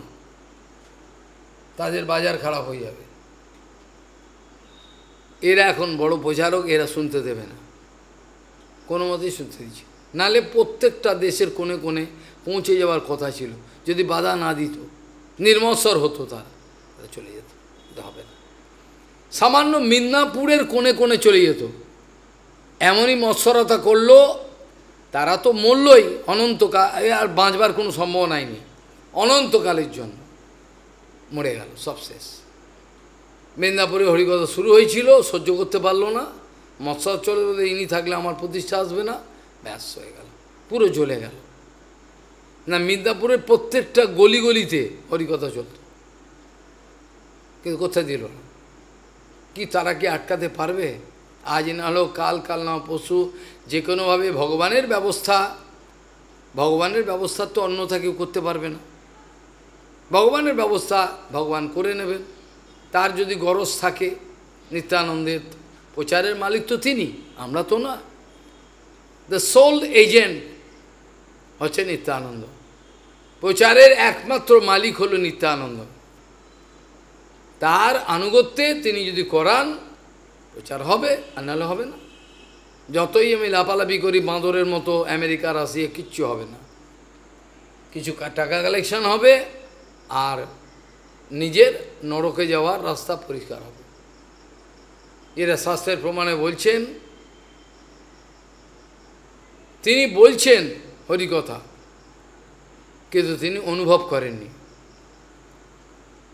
তাদের বাজার খারাপ হয়ে যাবে। এরা এখন বড় প্রচারক, এরা শুনতে দেবে না, কোনো মতেই শুনতে দিচ্ছে। নালে প্রত্যেকটা দেশের কোণে কোণে পৌঁছে যাওয়ার কথা ছিল, যদি বাধা না দিত, নির্মৎসর হতো, তারা চলে যেত, হবে না। সামান্য মিদনাপুরের কোণে কোণে চলে যেত, এমনই মৎসরতা করলো, তারা তো মরলই অনন্তকাল, আর বাঁচবার কোনো সম্ভাবনাই নেই, অনন্তকালের জন্য মরে গেল, সব শেষ। মেদিনীপুরে হরিকথা শুরু হয়েছিল, সহ্য করতে পারলো না, মৎসর চলে বলে ইনি থাকলে আমার প্রতিষ্ঠা আসবে না, ব্যাস হয়ে গেল, পুরো জ্বলে গেল। না, মিদনাপুরের প্রত্যেকটা গলি গলিতে হরিকথা চলত, কিন্তু কোথায় দিল না। কি তারা কি আটকাতে পারবে? আজ না হলেও কাল, কাল না পরশু, যে কোনোভাবে ভগবানের ব্যবস্থা তো অন্যথা কেউ করতে পারবে না। ভগবানের ব্যবস্থা ভগবান করে নেবেন, তার যদি গরজ থাকে। নিত্যানন্দের প্রচারের মালিক তো তিনি, আমরা তো না। দ্য সোল এজেন্ট হচ্ছে নিত্যানন্দ, প্রচারের একমাত্র মালিক হল নিত্যানন্দ। তার আনুগত্যে তিনি যদি করান, প্রচার হবে, আর নাহলে হবে না। যতই আমি লাপালাপি করি বাঁদরের মতো আমেরিকা রাশিয়া, কিচ্ছু হবে না। কিছু টাকা কালেকশন হবে, আর নিজের নরকে যাওয়ার রাস্তা পরিষ্কার হবে। এরা শাস্ত্রের প্রমাণে বলছেন, তিনি বলছেন হরিকথা, কিন্তু তিনি অনুভব করেননি।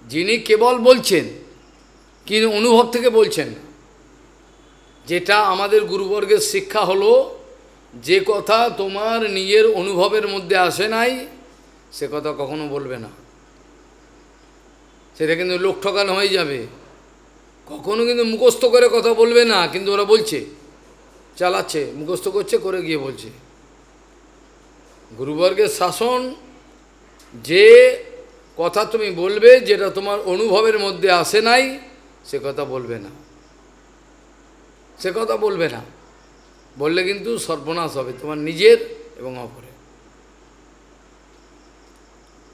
যিনি কেবল বলছেন, কিন্তু অনুভব থেকে বলছেন না। যেটা আমাদের গুরুবর্গের শিক্ষা হলো, যে কথা তোমার নিজের অনুভবের মধ্যে আসে নাই, সে কথা কখনো বলবে না, সেটা কিন্তু লোক ঠকানো হয়ে যাবে। কখনো কিন্তু মুখস্থ করে কথা বলবে না, কিন্তু ওরা বলছে, চালাচ্ছে, মুখস্থ করছে, করে গিয়ে বলছে, গুরুবর্গের শাসন, যে কথা তুমি বলবে যেটা তোমার অনুভবের মধ্যে আসে নাই, সে কথা বলবে না, সে কথা বলবে না। বললে কিন্তু সর্বনাশ হবে তোমার নিজের এবং অপরের।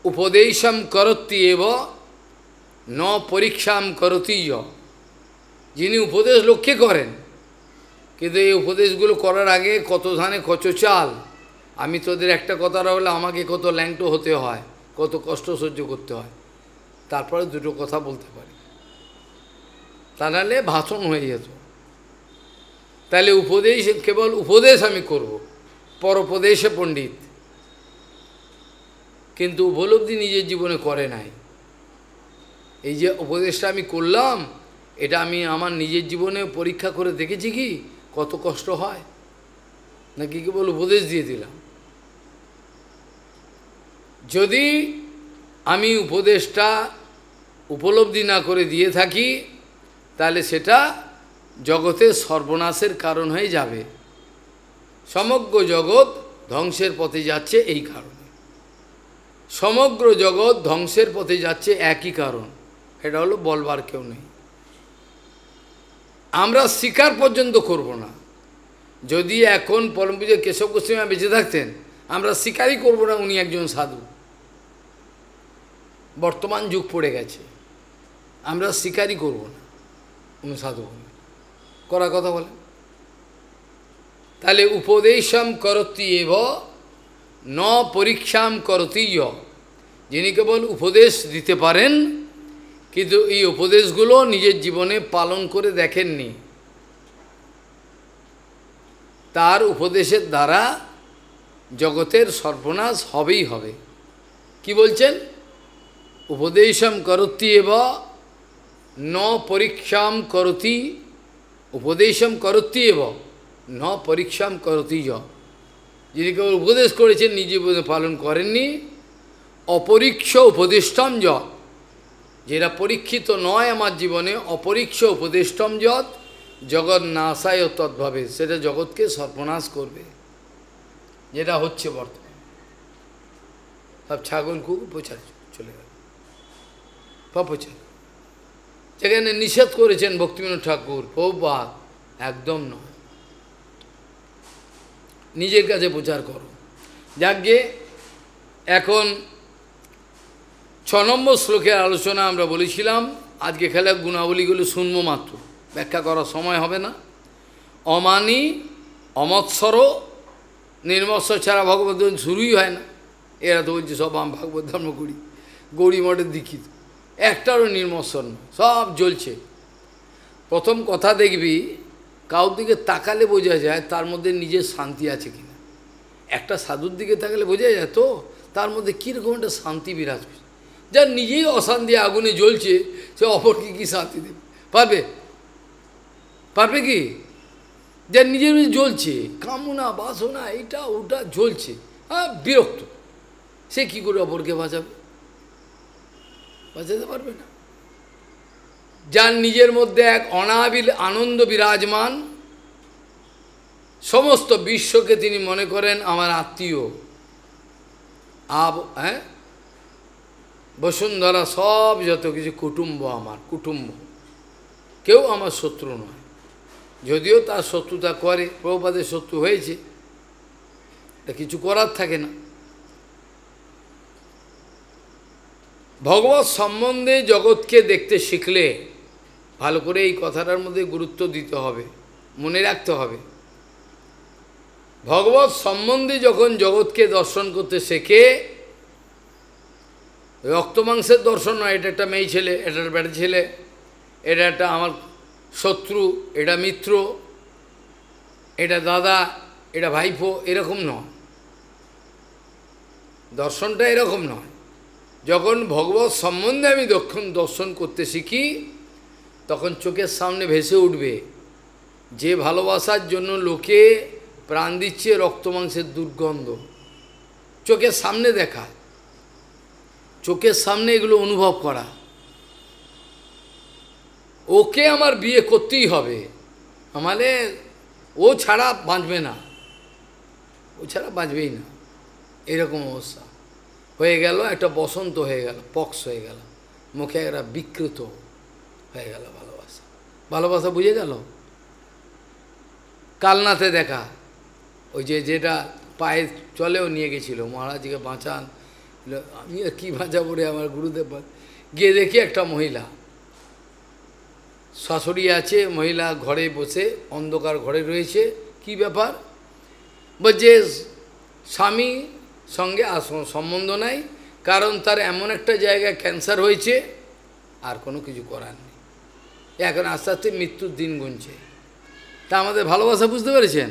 উপদেশম করতি এব ন পরীক্ষাম করতি য। যিনি উপদেশ লক্ষ্যে করেন, কিন্তু এই উপদেশগুলো করার আগে কত ধানে কত চাল, আমি তোদের একটা কথা হলে আমাকে কত ল্যাংটো হতে হয়, কত কষ্ট সহ্য করতে হয়, তারপরে দুটো কথা বলতে পারি, তা নাহলে ভাষণ হয়ে যেত। তাহলে উপদেশ, কেবল উপদেশ আমি করব, পরোপদেশে পণ্ডিত, কিন্তু উপলব্ধি নিজের জীবনে করে নাই। এই যে উপদেশটা আমি করলাম, এটা আমি আমার নিজের জীবনে পরীক্ষা করে দেখেছি কি কত কষ্ট হয়, নাকি কেবল উপদেশ দিয়ে দিলাম। যদি আমি উপদেশটা উপলব্ধি না করে দিয়ে থাকি, তাহলে সেটা জগতের সর্বনাশের কারণ হয়ে যাবে। সমগ্র জগৎ ধ্বংসের পথে যাচ্ছে এই কারণে, সমগ্র জগৎ ধ্বংসের পথে যাচ্ছে একই কারণ, এটা হলো বলবার কেউ নেই। আমরা স্বীকার পর্যন্ত করব না। যদি এখন পরম পূজ্য কেশব গোস্বামী বেঁচে থাকতেন, আমরা স্বীকারই করব না উনি একজন সাধু। বর্তমান যুগ পড়ে গেছে, আমরা স্বীকারই করব না উনি সাধু করার কথা বলে। তাহলে উপদেশম করতি এব ন পরীক্ষাম করতি য। যিনি কেবল উপদেশ দিতে পারেন, কিন্তু এই উপদেশগুলো নিজের জীবনে পালন করে দেখেননি, তার উপদেশের দ্বারা জগতের সর্বনাশ হবেই হবে। কি বলছেন? উপদেশম করতি এব ন পরীক্ষাম করতি, উপদেশম করতি এব ন পরীক্ষাম করতি য। যিনি কেবল উপদেশ করেছেন, নিজে পালন করেননি, অপরীক্ষ উপদেষ্টম যৎ, যেটা পরীক্ষিত নয় আমার জীবনে, অপরীক্ষ উপদেষ্টম যৎ জগৎ নাশায় তদ্ভাবে, সেটা জগৎকে সর্বনাশ করবে, যেটা হচ্ছে বর্তমানে। সব ছাগল কুকুর প্রচার চলে গেল, প্রচার যেখানে নিষেধ করেছেন ভক্তিবিনোদ ঠাকুর প্রভুপাদ, একদম নয়, নিজের কাছে প্রচার করো। যাকে এখন 6 নম্বর শ্লোকের আলোচনা আমরা বলেছিলাম, আজকে খেলা গুণাবলীগুলো শুনবো মাত্র, ব্যাখ্যা করার সময় হবে না। অমানি অমৎসর নির্মৎসর ছাড়া ভগবত ধর্ম শুরুই হয় না। এরা তো বলছে সব আমি ভাগবত ধর্ম করি, গৌরী মঠের দীক্ষিত, একটারও নির্মৎসর নয়, সব জ্বলছে। প্রথম কথা দেখবি, কাউর দিকে তাকালে বোঝা যায় তার মধ্যে নিজের শান্তি আছে কিনা। একটা সাধুর দিকে তাকালে বোঝা যায় তো তার মধ্যে কীরকম একটা শান্তি বিরাজ করছে। যার নিজেই অশান্তি আগুনে জ্বলছে, সে অপরকে কী শান্তি দেবে? পারবে? পারবে কি? যার নিজের মধ্যে জ্বলছে, কামনা বাসনা এটা ওটা জ্বলছে, বিরক্ত, সে কী করে অপরকে বাঁচাবে? বাঁচাতে পারবে না। যার নিজের মধ্যে এক অনাবিল আনন্দ বিরাজমান, সমস্ত বিশ্বকে তিনি মনে করেন আমার আত্মীয়, বসুন্ধরা সব যত কিছু কুটুম্ব, আমার কুটুম্ব, কেউ আমার শত্রু নয়। যদিও তার শত্রুতা করে, প্রভুপাদের শত্রু হয়েছে, তা কিছু করার থাকে না। ভগবৎ সম্বন্ধে জগৎকে দেখতে শিখলে ভালো করে এই কথাটার মধ্যে গুরুত্ব দিতে হবে, মনে রাখতে হবে। ভগবৎ সম্বন্ধে যখন জগৎকে দর্শন করতে শেখে, রক্ত মাংসের দর্শন নয়, এটা একটা মেয়ে ছেলে, এটা একটা বেটা ছেলে, এটা একটা আমার শত্রু, এটা মিত্র, এটা দাদা, এটা ভাইপো, এরকম নয়। দর্শনটা এরকম নয়। যখন ভগবৎ সম্বন্ধে আমি দর্শন করতে শিখি, তখন চোখের সামনে ভেসে উঠবে যে ভালোবাসার জন্য লোকে প্রাণ দিচ্ছে, রক্ত মাংসের দুর্গন্ধ চোখের সামনে দেখা, চোখের সামনে এগুলো অনুভব করা। ওকে আমার বিয়ে করতেই হবে, আমাদের ও ছাড়া বাঁচবে না, ও ছাড়া বাঁচবেই না, এরকম অবস্থা হয়ে গেল, একটা বসন্ত হয়ে গেল, পক্স হয়ে গেল, মুখে একটা বিকৃত হয়ে গেল ভালোবাসা। ভালোবাসা বুঝে গেল। কালনাতে দেখা, ওই যেটা পায়ে চলেও নিয়ে গেছিল, মহারাজকে বাঁচান, আমি আর কী বাঁচাবো রে আমার গুরুদেব। গিয়ে দেখি একটা মহিলা, শাশুড়ি আছে, মহিলা ঘরে বসে অন্ধকার ঘরে রয়েছে। কি ব্যাপার? বলছে স্বামী সঙ্গে আর সম্বন্ধ নাই, কারণ তার এমন একটা জায়গায় ক্যান্সার হয়েছে, আর কোনো কিছু করার নেই, এখন আস্তে আস্তে মৃত্যুর দিন গুনছে। তা আমাদের ভালোবাসা বুঝতে পেরেছেন?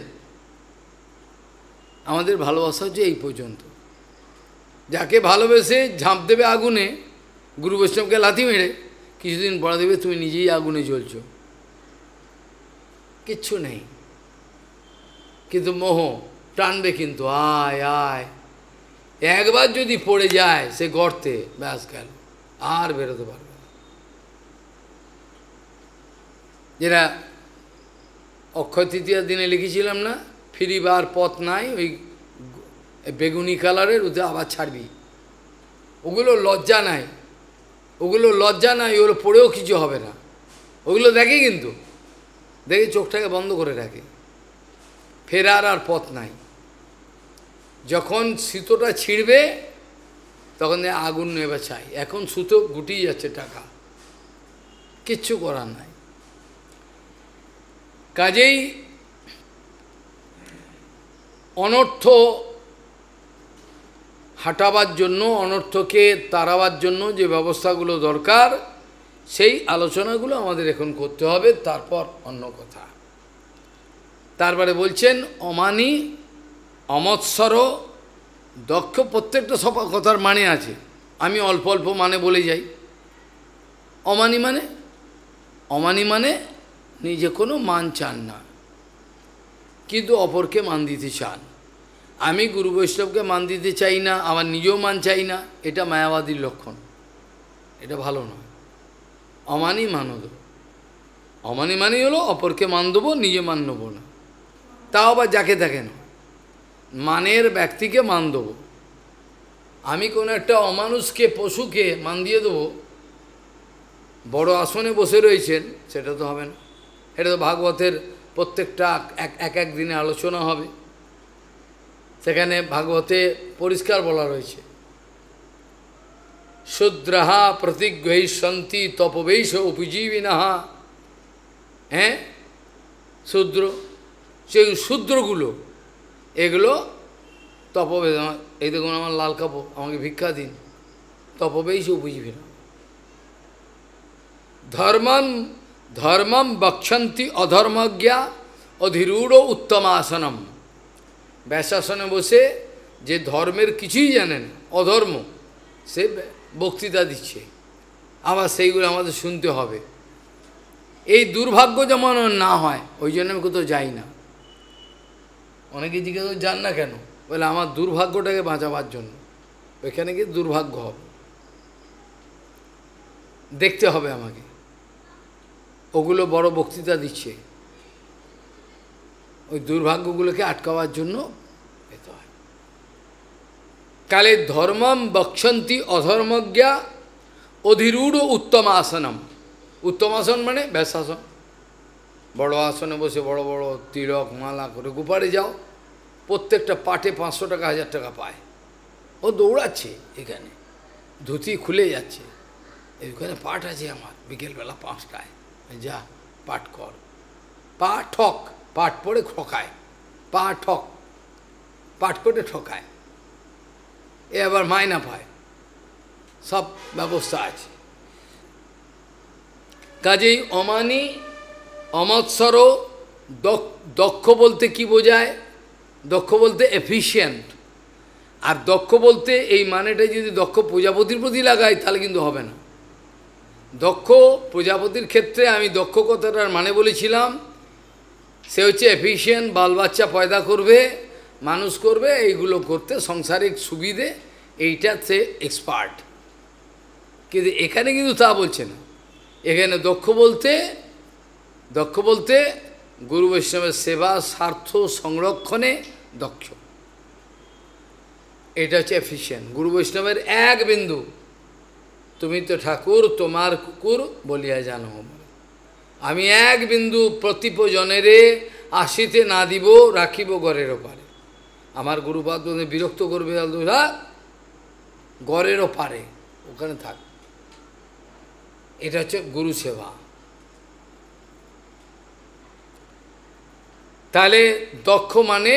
আমাদের ভালোবাসা হচ্ছে এই পর্যন্ত। যাকে ভালোবেসে ঝাঁপ দেবে আগুনে, গুরু বৈষ্ণবকে লাথি মেরে, কিছুদিন পরে দেবে তুমি নিজেই আগুনে জ্বলছ, কিচ্ছু নেই। কিন্তু মোহ টানবে, কিন্তু আয় আয়, একবার যদি পড়ে যায় সে গর্তে, ব্যাস গেল, আর বেরোতে পারবে না। যেটা অক্ষয় তৃতীয়ার দিনে লিখেছিলাম না, ফিরিবার পথ নাই, ওই বেগুনি কালারের, ওতে আবার ছাড়বি। ওগুলো লজ্জা নাই, ওগুলো লজ্জা নাই, ওগুলো পড়েও কিছু হবে না। ওগুলো দেখে, কিন্তু দেখে চোখটাকে বন্ধ করে রাখে। ফেরার আর পথ নাই। যখন সুতোটা ছিঁড়বে তখন আগুন নেবে চাই। এখন সুতো গুটিয়ে যাচ্ছে টাকা, কিচ্ছু করার নাই। কাজেই অনর্থ হাঁটাবার জন্য, অনর্থকে তাড়াবার জন্য যে ব্যবস্থাগুলো দরকার, সেই আলোচনাগুলো আমাদের এখন করতে হবে। তারপর অন্য কথা। তারপরে বলছেন অমানি অমৎসর দক্ষ। প্রত্যেকটা সব কথার মানে আছে, আমি অল্প অল্প মানে বলে যাই। অমানি মানে, অমানি মানে নিজে কোনো মান চান না, কিন্তু অপরকে মান দিতে চান। আমি গুরু বৈষ্ণবকে মান দিতে চাই না, আমার নিজেও মান চাই না, এটা মায়াবাদীর লক্ষণ, এটা ভালো নয়। অমানি মানদ, অমানি মানে হলো অপরকে মান দেবো, নিজে মান নেবো না, তাও আবার যাকে দেখে না, মানের ব্যক্তিকে মান দেবো। আমি কোনো একটা অমানুষকে, পশুকে মান দিয়ে দেবো, বড় আসনে বসে রয়েছেন, সেটা তো হবে না। এটা তো ভাগবতের প্রত্যেকটা এক দিনে আলোচনা হবে। সেখানে ভাগবতে পরিষ্কার বলা রয়েছে, শূদ্রাহা প্রতিগ্রহীষ্যন্তি তপবৈষ উপজীবিনাহা। হ্যাঁ, শূদ্র, সেই শূদ্রগুলো, এগুলো তপবে, এই দেখুন আমার লাল কাপড়, আমাকে ভিক্ষা দিন, তপবৈষ উপজীবিনা। ধর্মম ধর্মম বক্ষন্তি অধর্মজ্ঞা অধিরূঢ় উত্তমাসনম। ব্যাসাসনে বসে যে ধর্মের কিছুই জানেন, অধর্ম, সে বক্তৃতা দিচ্ছে, আবার সেইগুলো আমাদের শুনতে হবে। এই দুর্ভাগ্য যেমন না হয়, ওই জন্য আমি কোথাও যাই না। অনেকে জিজ্ঞাসা যান না কেন, বলে আমার দুর্ভাগ্যটাকে বাঁচাবার জন্য। ওইখানে গিয়ে দুর্ভাগ্য হবে, দেখতে হবে আমাকে। ওগুলো বড় বক্তৃতা দিচ্ছে, ওই দুর্ভাগ্যগুলোকে আটকাবার জন্য পেতে হয়। কালে ধর্মম বক্ষন্তি অধর্মজ্ঞা অধিরূঢ় উত্তম আসনম। উত্তম আসন মানে ব্যাসাসন। বড় আসনে বসে বড় বড় তিলক মালা করে গোপারে যাও, প্রত্যেকটা পাটে 500 টাকা 1000 টাকা পায়। ও দৌড়াচ্ছে, এখানে ধুতি খুলে যাচ্ছে, এইখানে পাঠ আছে আমার, বিকেলবেলা 5টায়, যা পাঠ কর। পা ঠক, পাঠ পড়ে ঠকায়, পা ঠক, পাঠ করে ঠকায়, এ আবার মাইনা পায়, সব ব্যবস্থা আছে। কাজেই অমানি অমৎসর। দক্ষ বলতে কি বোঝায়? দক্ষ বলতে এফিশিয়েন্ট। আর দক্ষ বলতে এই মানেটা যদি দক্ষ প্রজাপতির প্রতি লাগাই তাহলে কিন্তু হবে না। দক্ষ প্রজাপতির ক্ষেত্রে আমি দক্ষ কথাটার মানে বলেছিলাম, সে হচ্ছে এফিশিয়েন্ট, বাল বাচ্চা পয়দা করবে, মানুষ করবে, এইগুলো করতে সংসারিক সুবিধে, এইটা সে এক্সপার্ট। কিন্তু এখানে কিন্তু তা বলছে না। এখানে দক্ষ বলতে গুরু বৈষ্ণবের সেবা স্বার্থ সংরক্ষণে দক্ষ। এটা হচ্ছে এফিশিয়েন্ট। গুরু বৈষ্ণবের এক বিন্দু, তুমি তো ঠাকুর তোমার কুকুর বলিয়া জানো, আমি এক বিন্দু প্রতিপজনেরে আসিতে না দিব, রাখিব ঘরের ওপারে। আমার গুরুপাদ বিরক্ত করবে, ঘরের ওপারে ওখানে থাক। এটা হচ্ছে গুরু সেবা। তাহলে দক্ষ মানে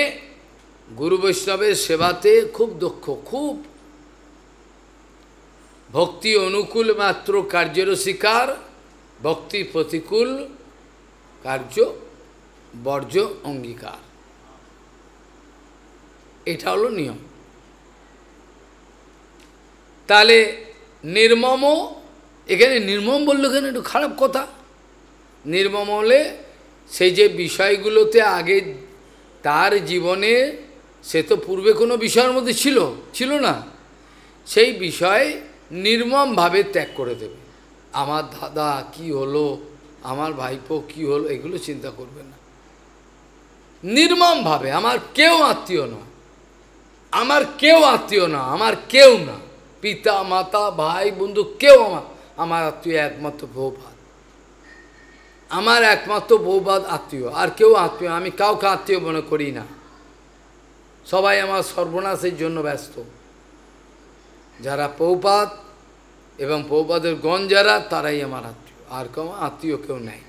গুরু বৈষ্ণবের সেবাতে খুব দক্ষ, খুব ভক্তি অনুকূল মাত্র কার্যের স্বীকার, ভক্তি প্রতিকূল কার্য বর্জ্য অঙ্গীকার। এটা হলো নিয়ম। তাহলে নির্মম, এখানে নির্মম বললো কেন, একটু খারাপ কথা। নির্মম হলে সেই যে বিষয়গুলোতে আগে তার জীবনে, সে তো পূর্বে কোনো বিষয়ের মধ্যে ছিল না, সেই বিষয় নির্মমভাবে ত্যাগ করে দেবে। আমার দাদা কি হলো, আমার ভাইপো কি হলো, এগুলো চিন্তা করবে না। নির্মমভাবে, আমার কেউ আত্মীয় না, আমার কেউ আত্মীয় না, আমার কেউ না, পিতা মাতা ভাই বন্ধু কেউ আমার আত্মীয়, একমাত্র বৌভাত, আমার একমাত্র বৌভাত আত্মীয়, আর কেউ আত্মীয়, আমি কাউকে আত্মীয় মনে করি না। সবাই আমার সর্বনাশের জন্য ব্যস্ত। যারা পৌপাত এবং পৌপাতের গণ যারা, তারাই আমার আত্মীয়, আর কেউ আত্মীয় কেউ নেই।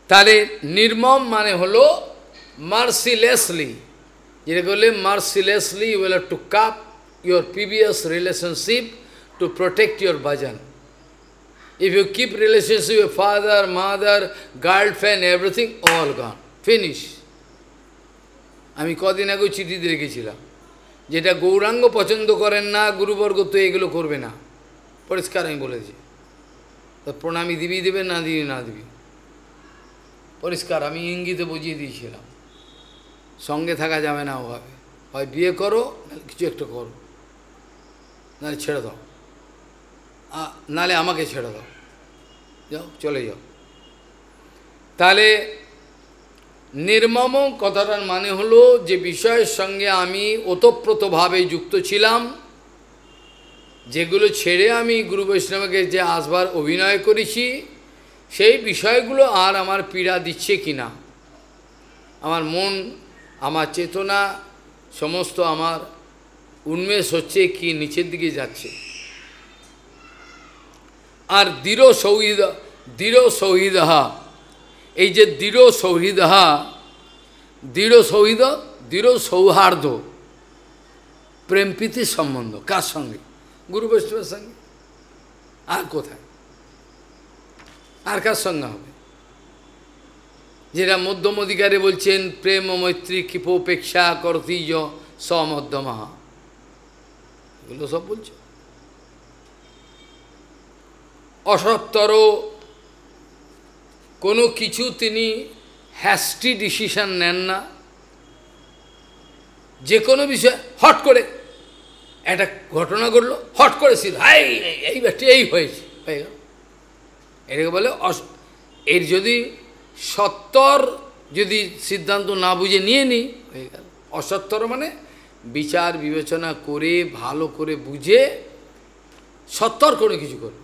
তাহলে নির্মম মানে হলো মার্সিলেসলি, যেটা বললে mercilessly you will have to cut your previous relationship to protect your bhajan. If you keep relationship with father, mother, girlfriend, everything, all gone, finish. আমি কদিন আগে চিঠিতে রেখেছিলাম, যেটা গৌরাঙ্গ পছন্দ করেন না গুরুবর্গ, তো এগুলো করবে না, পরিষ্কার আমি বলেছি। তো প্রণামী দিবি দেবে, না দিবি না দিবি, পরিষ্কার আমি ইঙ্গিতে বুঝিয়ে দিয়েছিলাম। সঙ্গে থাকা যাবে না ওভাবে, হয় বিয়ে করো, নাহলে কিছু একটা করো, নাহলে ছেড়ে দাও, নাহলে আমাকে ছেড়ে দাও, যাও চলে যাও। তাহলে নির্মম কথাটার মানে হলো যে বিষয়ের সঙ্গে আমি ওতপ্রোতভাবে যুক্ত ছিলাম, যেগুলো ছেড়ে আমি গুরু বৈষ্ণবকে যে আসবার অভিনয় করেছি, সেই বিষয়গুলো আর আমার পীড়া দিচ্ছে কিনা, আমার মন, আমার চেতনা, সমস্ত আমার উন্মেষ হচ্ছে কি নিচের দিকে যাচ্ছে। আর দৃঢ় সৌহৃদহা, এই যে দৃঢ় সৌহার্দ্য, প্রেম প্রীতির সম্বন্ধ কার সঙ্গে? গুরু বৈষ্ণবের সঙ্গে। আর কোথায়, আর কার সঙ্গে হবে? যেটা মধ্যম অধিকারে বলছেন, প্রেম ও মৈত্রী কৃপোপেক্ষা করতিজ সমধ্যমা, এগুলো সব বলছে। অসত্তর কোনো কিছু তিনি হ্যাস্টি ডিসিশন নেন না। যে কোনো বিষয় হট করে একটা ঘটনা ঘটলো, হট করে এই ব্যাপারটি এই হয়েছে, হয়ে গেল, এটাকে বলে এর যদি সত্তর যদি সিদ্ধান্ত না বুঝে নিয়ে নিই, হয়ে গেল। অসত্তর মানে বিচার বিবেচনা করে ভালো করে বুঝে সত্তর করে কিছু করবে,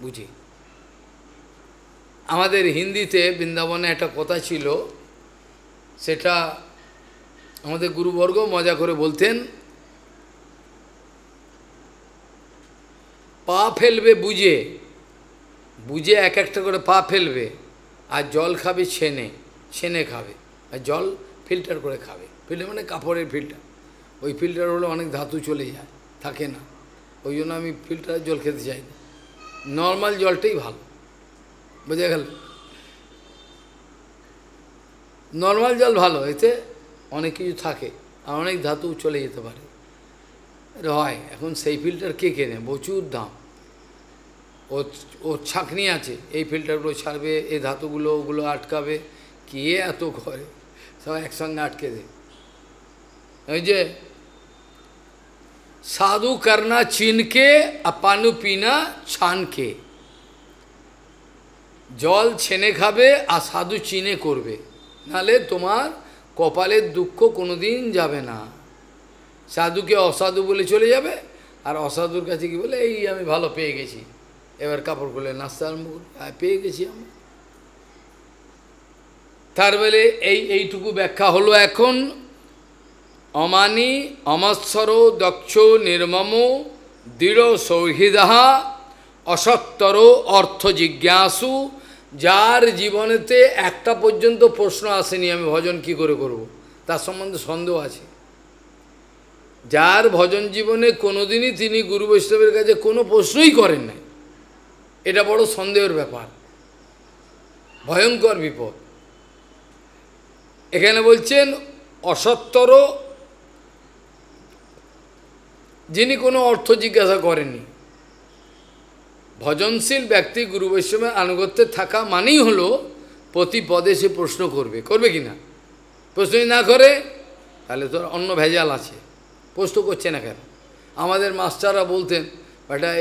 বুঝে। আমাদের হিন্দিতে বৃন্দাবনে একটা কথা ছিল, সেটা আমাদের গুরুবর্গ মজা করে বলতেন, পা ফেলবে বুঝে বুঝে এক একটা করে পা ফেলবে, আর জল খাবে ছেনে খাবে, আর জল ফিল্টার করে খাবে। ফিল্টার মানে কাপড়ের ফিল্টার, ওই ফিল্টার হলে অনেক ধাতু চলে যায়, থাকে না, ওই জন্য আমি ফিল্টারের জল খেতে চাই না, নর্মাল জলটাই ভালো, বোঝা গেল? নর্মাল জল ভালো, এতে অনেক কিছু থাকে আর অনেক ধাতু চলে যেতে পারে, এটা হয়। এখন সেই ফিল্টার কে কেনে? প্রচুর দাম, ওর ছাঁকনি আছে, এই ফিল্টারগুলো ছাড়বে, এই ধাতুগুলো ওগুলো আটকাবে, কে এত করে, সব একসঙ্গে আটকে দেয়। ওই যে সাধু করনা চিনকে আর পানু পিনা ছানকে, জল ছেনে খাবে আর সাধু চিনে করবে, নালে তোমার কপালের দুঃখ কোনোদিন যাবে না। সাধুকে অসাধু বলে চলে যাবে, আর অসাধুর কাছে কি বলে এই আমি ভালো পেয়ে গেছি, এবার কাপড় খুলে নাচতে আরম্ভ করবে, পেয়ে গেছি আমি। তার বলে এইটুকু ব্যাখ্যা হলো এখন। অমানি অমৎসর দক্ষ নির্মম দৃঢ় সৌহৃদা অসত্তর অর্থ জিজ্ঞাসু, যার জীবনেতে একটা পর্যন্ত প্রশ্ন আসেনি আমি ভজন কি করে করব, তার সম্বন্ধে সন্দেহ আছে। যার ভজন জীবনে কোনোদিনই তিনি গুরু বৈষ্ণবের কাছে কোনো প্রশ্নই করেন নাই, এটা বড় সন্দেহের ব্যাপার, ভয়ঙ্কর বিপদ। এখানে বলছেন অসত্তর, যিনি কোনো অর্থ জিজ্ঞাসা করেননি। ভজনশীল ব্যক্তি গুরু বৈষ্ণবের আনুগত্যে থাকা মানেই হলো প্রতি পদে সে প্রশ্ন করবে, করবে কি না? প্রশ্ন না করে তাহলে তোর অন্য ভেজাল আছে, প্রশ্ন করছে না কেন? আমাদের মাস্টাররা বলতেন, বেটা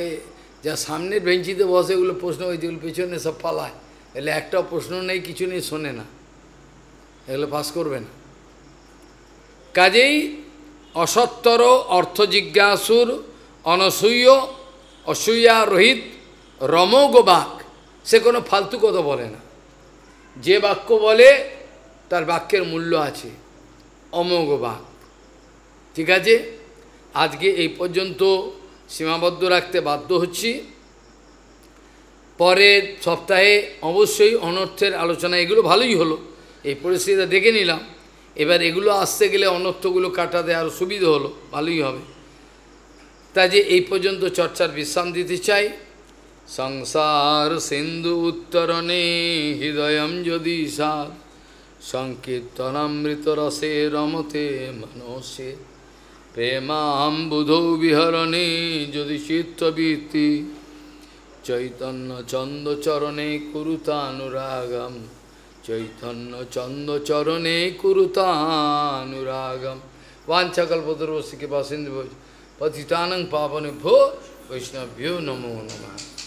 যা সামনের বেঞ্চিতে বসে এগুলো প্রশ্ন, ওই যেগুলো পেছনে সব পালায়, এলে একটা প্রশ্ন নেই, কিছু নেই, শোনে না, এগুলো পাস করবে না। কাজেই অসত্তর অর্থ জিজ্ঞাসুর অনসূয় অসূয়া রহিত রমোগ বাক, সে কোনো ফালতু কথা বলে না, যে বাক্য বলে তার বাক্যের মূল্য আছে, অমোঘ বাক। ঠিক আছে, আজকে এই পর্যন্ত সীমাবদ্ধ রাখতে বাধ্য হচ্ছি। পরের সপ্তাহে অবশ্যই অনর্থের আলোচনা, এগুলো ভালোই হলো, এই পরিস্থিতিটা দেখে নিলাম, এবার এগুলো আসতে গেলে অনর্থগুলো কাটাতে আরও সুবিধা হলো, ভালোই হবে। তা যে এই পর্যন্ত চর্চার বিশ্রাম দিতে চাই। সংসার সিন্ধু উত্তরণে হৃদয়ম যদি সার, সংকীর্তনামৃত রসে রমতে মনসে, প্রেমাম্বুধৌ বিহরণে যদি চিত্তবৃত্তি, চৈতন্য চন্দ্র চরণে কুরুতানুরাগম, চৈতন্য চন্দ্র চরণে কুরুতানুরাগম। वाञ्छाकल्पतरुश्च कृपासिन्धुभ्यो पतितानां पावनेभ्यो वैष्णवेभ्यो नमो नमः।